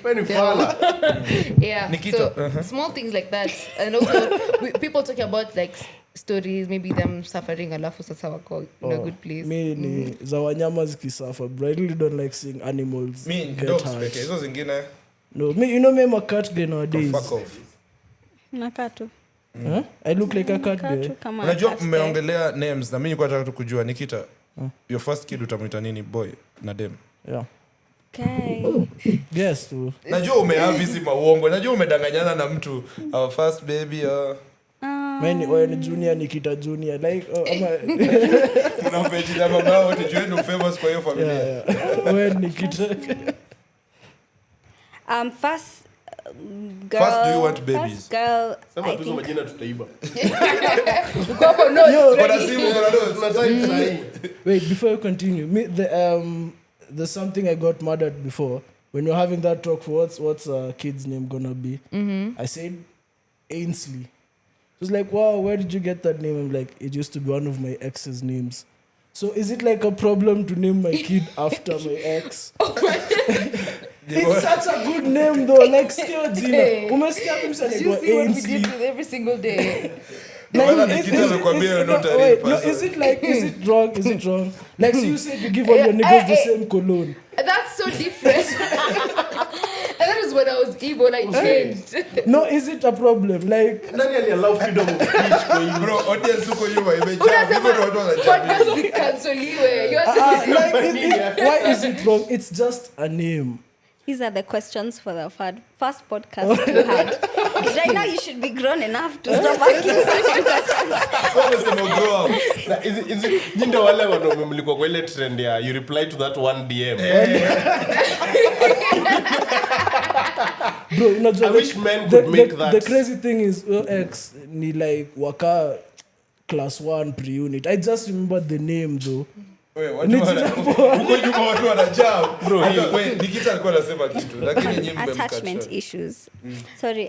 When you fall. Yeah. Nikita, So small things like that. And also people talking about like stories, maybe them suffering alafu sasa wako in a good place. Mi ni za wanyama zikisafa, bro. I really don't like seeing animals Me get dogs hurt. pekee. Hizo zingine No, me, you know me, I'm a cat guy nowadays. fuck off. Nakatu. Huh? I look like a cat guy. Katu kama Unajua cat mmeongelea names na mimi nilikuwa nataka tu kujua Nikita. Your first kid utamuita nini boy na dem? Yeah. guy. Guess too. Najua umehave hizi mauongo. Najua umedanganyana na mtu. Our first baby Mine when junior Nikita junior like unampea jina baba wote juu ndio famous kwa hiyo familia. yeah. When Nikita First girl. First, do you want babies? First girl. Sema I tuzo think majina tutaiba. Kuna simu kuna dozi. Tunataka sahi. wait before you continue. Me the there's something I got mad at before. when you're having that talk for what's a kid's name gonna be, I said Ainsley. It was like, wow, where did you get that name? I'm like, it used to be one of my ex's names. So is it like a problem to name my kid after my ex? It's such a good name though. Like, still Gina. Umesikia kumsa You like see what we Ainsley. deal with every single day. Is it wrong? Is it wrong? Like, so you said you give all your niggas the same cologne. That's so different. And that is when I was evil, I changed. No, is it a problem? Like, Nani allow freedom of speech kwa hivi? Bro, audience huko nyuma imejaa. People don't want to jump in. Podcast zikansoliwe. why is it wrong? It's just a name. These are the questions for the first podcast you had. Right now, you should be grown enough to stop asking certain questions. Is it Ninda wale wanaume mlikuwa kwa ile trend ya you reply to that one DM. Bro, unajua, I wish men could make that. The crazy thing is, ex ni like waka class 1 pre-unit. I just remember the name though. Huko nyuma watu wanajam. Bro, Nikita alikuwa anasema kitu lakini nyinyi Attachment issues. Sorry,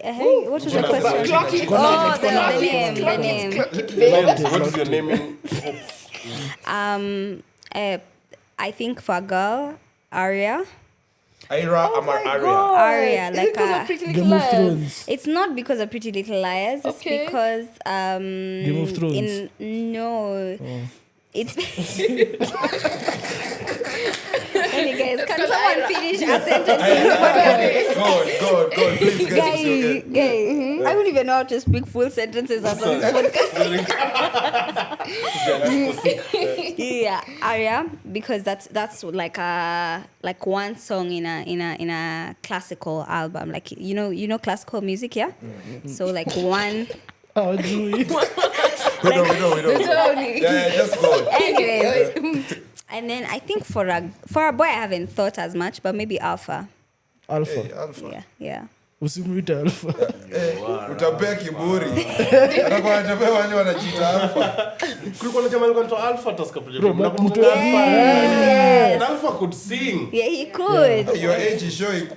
what was the question? Oh, the name. What is your name? I think for a girl, Arya. Aria Amar Aria. Arya, Is like it 'cause of Pretty Little Game of Liars? Thrones. It's not because of Pretty Little Liars. It's Okay. because Game of Thrones. It's Hey guys, can someone finish a sentence? God, please Guy, I don't even know how to speak full sentences on this podcast. Yeah, Arya, because that's like one song in a classical album, like you know classical music, yeah. So like one. How do we? We know. Yeah, just go. Anyways, and then I think for a boy, I haven't thought as much, but maybe Alpha. Alpha. Yeah. Usimwite Alpha. Utapea kiburi. Anakuwa anatapea wale wanajiita Alpha. Kulikuwa na jamaa alikuwa anaitwa Alpha Taska project. mtu- And Alpha could sing. Yeah, he could. Your age is showing.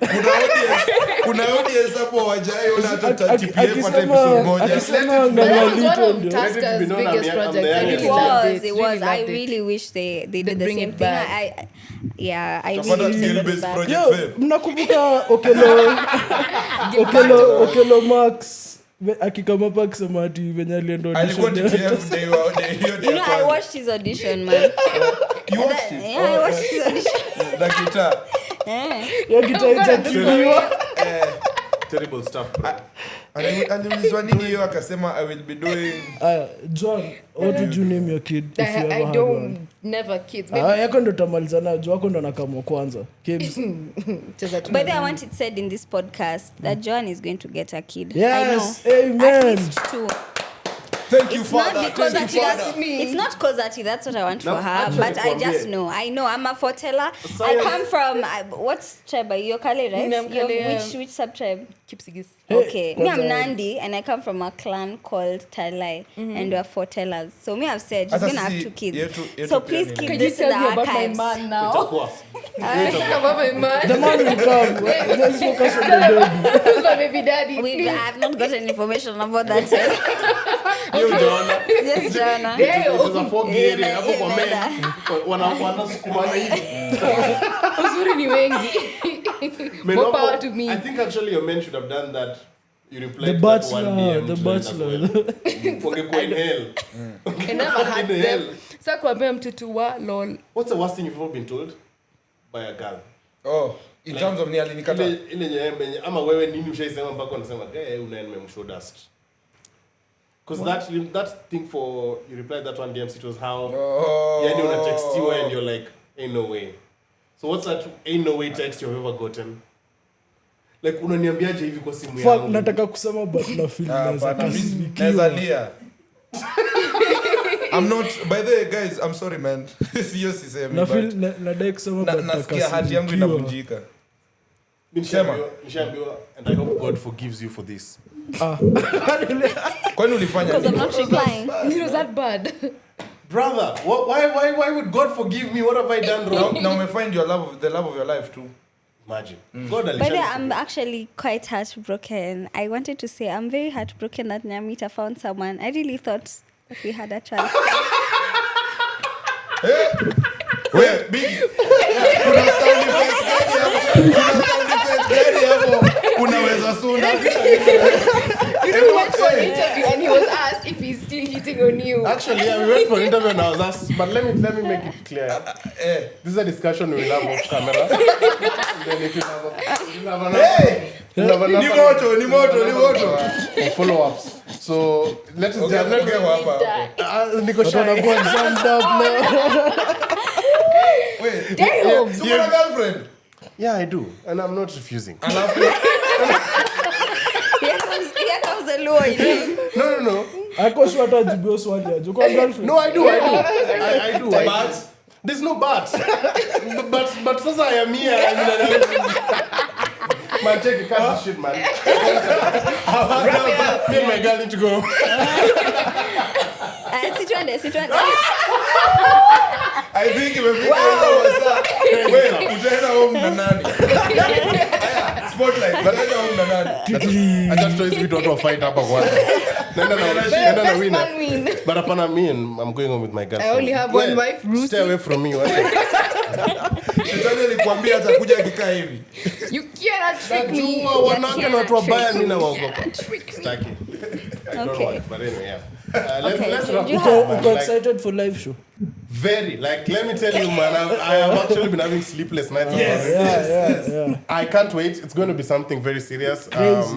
Kuna audience hapo wajai una hata TPF hata episode moja. Akisema But that was one Ngamalito of ndio. Taska's Let it be known biggest I'm the projects. I youngest. really loved It was. Really I loved it. really wish they did the bring same it thing. back. I Utapata really wish they brought skill-based it back. project Yo, fame. mnakumbuka Okelo Max akikama pa kusema ati venye alienda Alikuwa audition. TPF day hiyo day You know, I kwanza. watched his audition, man. You watched it? Yeah, I watched his audition. Nakita. Ya kitaichatuliwa. Terrible stuff, bro. Aliulizwa nini hiyo akasema I will be doing John, what would you name your kid if you ever I had don't one? never kids. Yako ndo tamalizana juu wako ndo nakamwa kwanza. Kids. But I want it said in this podcast that Joan is going to get a kid. I know. Yes, amen. At least 2. thank you It's not father. because Thank you that's father. me. It's not because that's what I want No, for her. actually, But I just yeah. know. I know. I'm a foreteller. I Science. come from what's tribe? You're Kale, right? Kale, Which sub tribe? Kipsigis. Okay, me I'm kwanza- Nandi and I come from a clan called Talai and we're foretellers. So me I've said she's Asa gonna have sisi 2 kids. yetu So pia please ni- keep Could you this in tell the me about my archives. man now? Itakuwa. About my man. The man will come. Let's focus on the baby. Who's my baby daddy? I have not gotten information about that yet. Hiyo ujaona. Just Jana. There's a foggy area Yeah, hapo kwa men. yeah. Wanasukumana hivi. Uzuri ni wengi. Men More wako- power to me. I think actually your men should have done that. You replied The to that one Bachelor, DM The to Bachelor. as well. Wangekuwa in hell. I never had In hell. them. Sasa kuambia mtoto wa lol. What's the worst thing you've ever been told by a girl? Oh, in terms of ni alinikata. Ile nyembe ama wewe nini ushaisema mpaka unasema una nimemshow dust. Because that thing for you replied that one DM it was how yani una text you and you're like ain't no way. So what's that ain't no way text you've ever gotten? Like unaniambiaje hivi kwa simu Fuck, yangu? nataka kusema but na feel naweza But kasirikiwa. Nazalia. I'm not, by the way guys, I'm sorry man. Sio sisemi. Na but feel nadai kusema but nasikia hati yangu nakasirikiwa. inavunjika. Nishaambiwa and I hope God forgives you for this. Kwani ulifanya Because I'm nini? not replying. It was that bad. Brother, why would God forgive me? What have I done wrong? Now umefind your love of the love of your life too. Imagine. But I'm actually quite heartbroken. I wanted to say I'm very heartbroken that Nyamita found someone. I really thought we had a chance. Wait, big. Kuna sound effects gani hapo? Unaweza sunda. You know, we went for an interview and he was asked if he's still hitting on you. Actually, yeah, we went for an interview and I was asked, but let me make it clear. This is a discussion we will have off camera. Then if you have Ni moto. follow-ups. So let's Okay, Niko shy. Jammed up now. Wait. Damn. So you have a girlfriend? Yeah, I do, and I'm not refusing. Here comes the law, you know. No. Akosu atajibu swali aje. Kwa girlfriend. No, I do. I do. But there's no but. but sasa I am here. Man, take a cut this shit, man. Me and my girl need to go. Situende. I think imefika wewe utaenda home na nani? Haya, spotlight. Utaenda home na nani? I just told you to fight hapa kwanza. Nenda na win. But hapana, I'm going home with my girlfriend. I only have one wife, Rusi. Stay away from me. Shetani alikwambia atakuja akikaa hivi. You cannot trick me. Najua wanawake na watu wabaya mimi nawaogopa. Staki. I don't Okay. want, but anyway, yeah. Okay, Let's so wrap you this have- up, man. Uko Like, excited for live show? very. Like, let me tell you, man, I have actually been having sleepless nights. Yeah. I can't wait. It's going to be something very serious.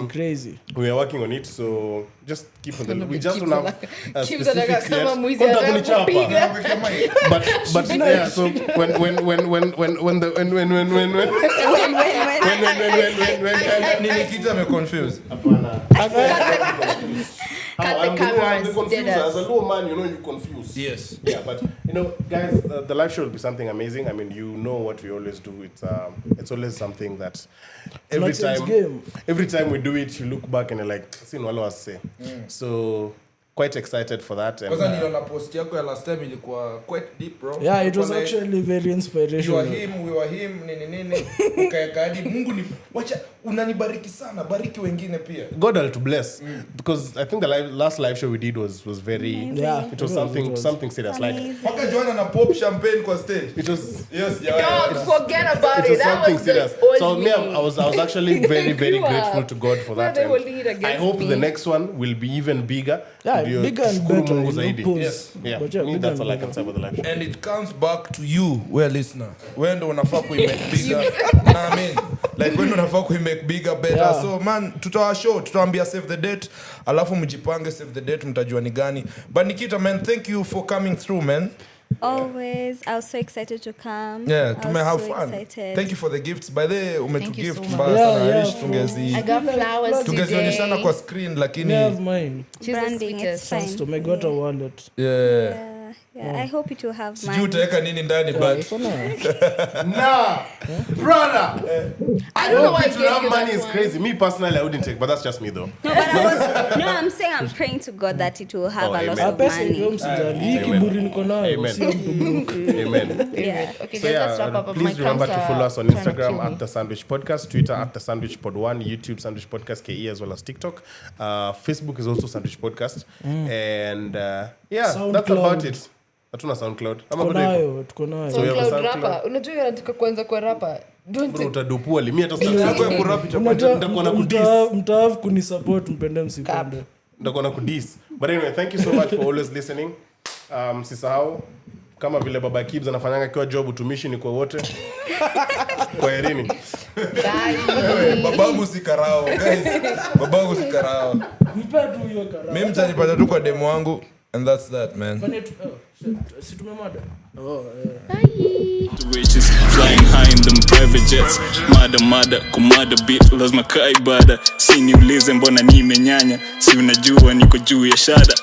Crazy. We are working on it, so just keep on the look. We just don't have a Chips specifics anataka kama yet. mwizi Konta anakupiga. kunichapa. But yeah, so when Ni Nikita ameconfuse. Cut the cameras, confused. dead As a low man, you know you confuse. Yes. Yeah, but you know, guys, the live show will be something amazing. I mean, you know what we always do. It's always something that every time we do it, you look back and you're like, "See what I was say." So quite excited for that. And, Kwanza niliona post yako ya last time ilikuwa quite deep, bro. Yeah, it was Kuna- actually very You inspirational. are him, we were him, nini. Ukaeka hadi Mungu ni wacha unanibariki sana, bariki wengine pia. God will to bless because I think the last live show we did was very. Yeah, It was something serious. Like Mpaka Joanna na pop champagne kwa stage. it was. Yes, Don't forget about It was it. That something was the serious. old So me, me. I was actually very Grew up. grateful to God for that. Now they And will lead against I hope me. the next one will be even bigger. Yeah, Ndio bigger and tushukuru better. Mungu You know, zaidi. pause. Yes. Yeah, But yeah, me, bigger that's and all I can better. say about the live show. And it comes back to you, we're listener. Wewe ndo unafaa kuimake bigger. I mean, like wewe ndo unafaa kuimake bigger better. Yeah. So man, tutawaambia save the date, alafu mjipange save the date, mtajua ni gani. But Nikita, man, thank you for coming through, man. Always. I was so excited to come. Yeah, I tume was have so fun. excited. Thank you for the gifts. By the way, Thank you umetugift so much. mbaya Yeah, sana. I yeah, wish tungezi I got flowers tungezionyeshana today. kwa screen lakini Yeah, mine. She's the Branding, it's sweetest. fine. So I got a wallet. yeah. Yeah, I hope it will have Sijui mine. utaweka nini ndani but Nah, brother. I don't know why I To gave have you money that is one. crazy. Me personally, I wouldn't take, but that's just me though. No, but I'm saying I'm praying to God that it will have Oh, a lot amen. of Pesa ndio money. msijali. Hii kiburi niko nayo. Amen. Si ya mtu broke. Amen. Yeah. Okay, So guys, let's wrap yeah, up. please My remember cramps to follow are us on trying to Instagram kill me. at the Sandwich Podcast, Twitter at the Sandwich Pod 1, YouTube Sandwich Podcast KE, as well as TikTok. Facebook is also Sandwich Podcast, and yeah, that's about it. Hatuna SoundCloud. Ama Tuko bado iko? nayo, tuko nayo. So we have a SoundCloud SoundCloud. rapper. Unajua unataka kuanza kwa rapper. Don't Bro, utadupua li. Mimi hata sitaki Yako ya kurap itakuwa nitakuwa na kudis. Mtaafu kunisupport mpende msipende. Nitakuwa na kudis. But anyway, thank you so much for always listening. Sisahau kama vile Baba Kibs anafanyanga kwa job utumishi ni kwa wote. Kwa herini. Bye. babangu si karao guys. Babangu si karao. Mpe tu hiyo kara. Mimi mtanipata tu kwa demo wangu and that's that, man. Kwani si tumemada? Oh, Riches flying high in them private jets. Mada kumada beat lazima kaibada. Si niulize mbona nimenyanya, si unajua niko juu ya shada.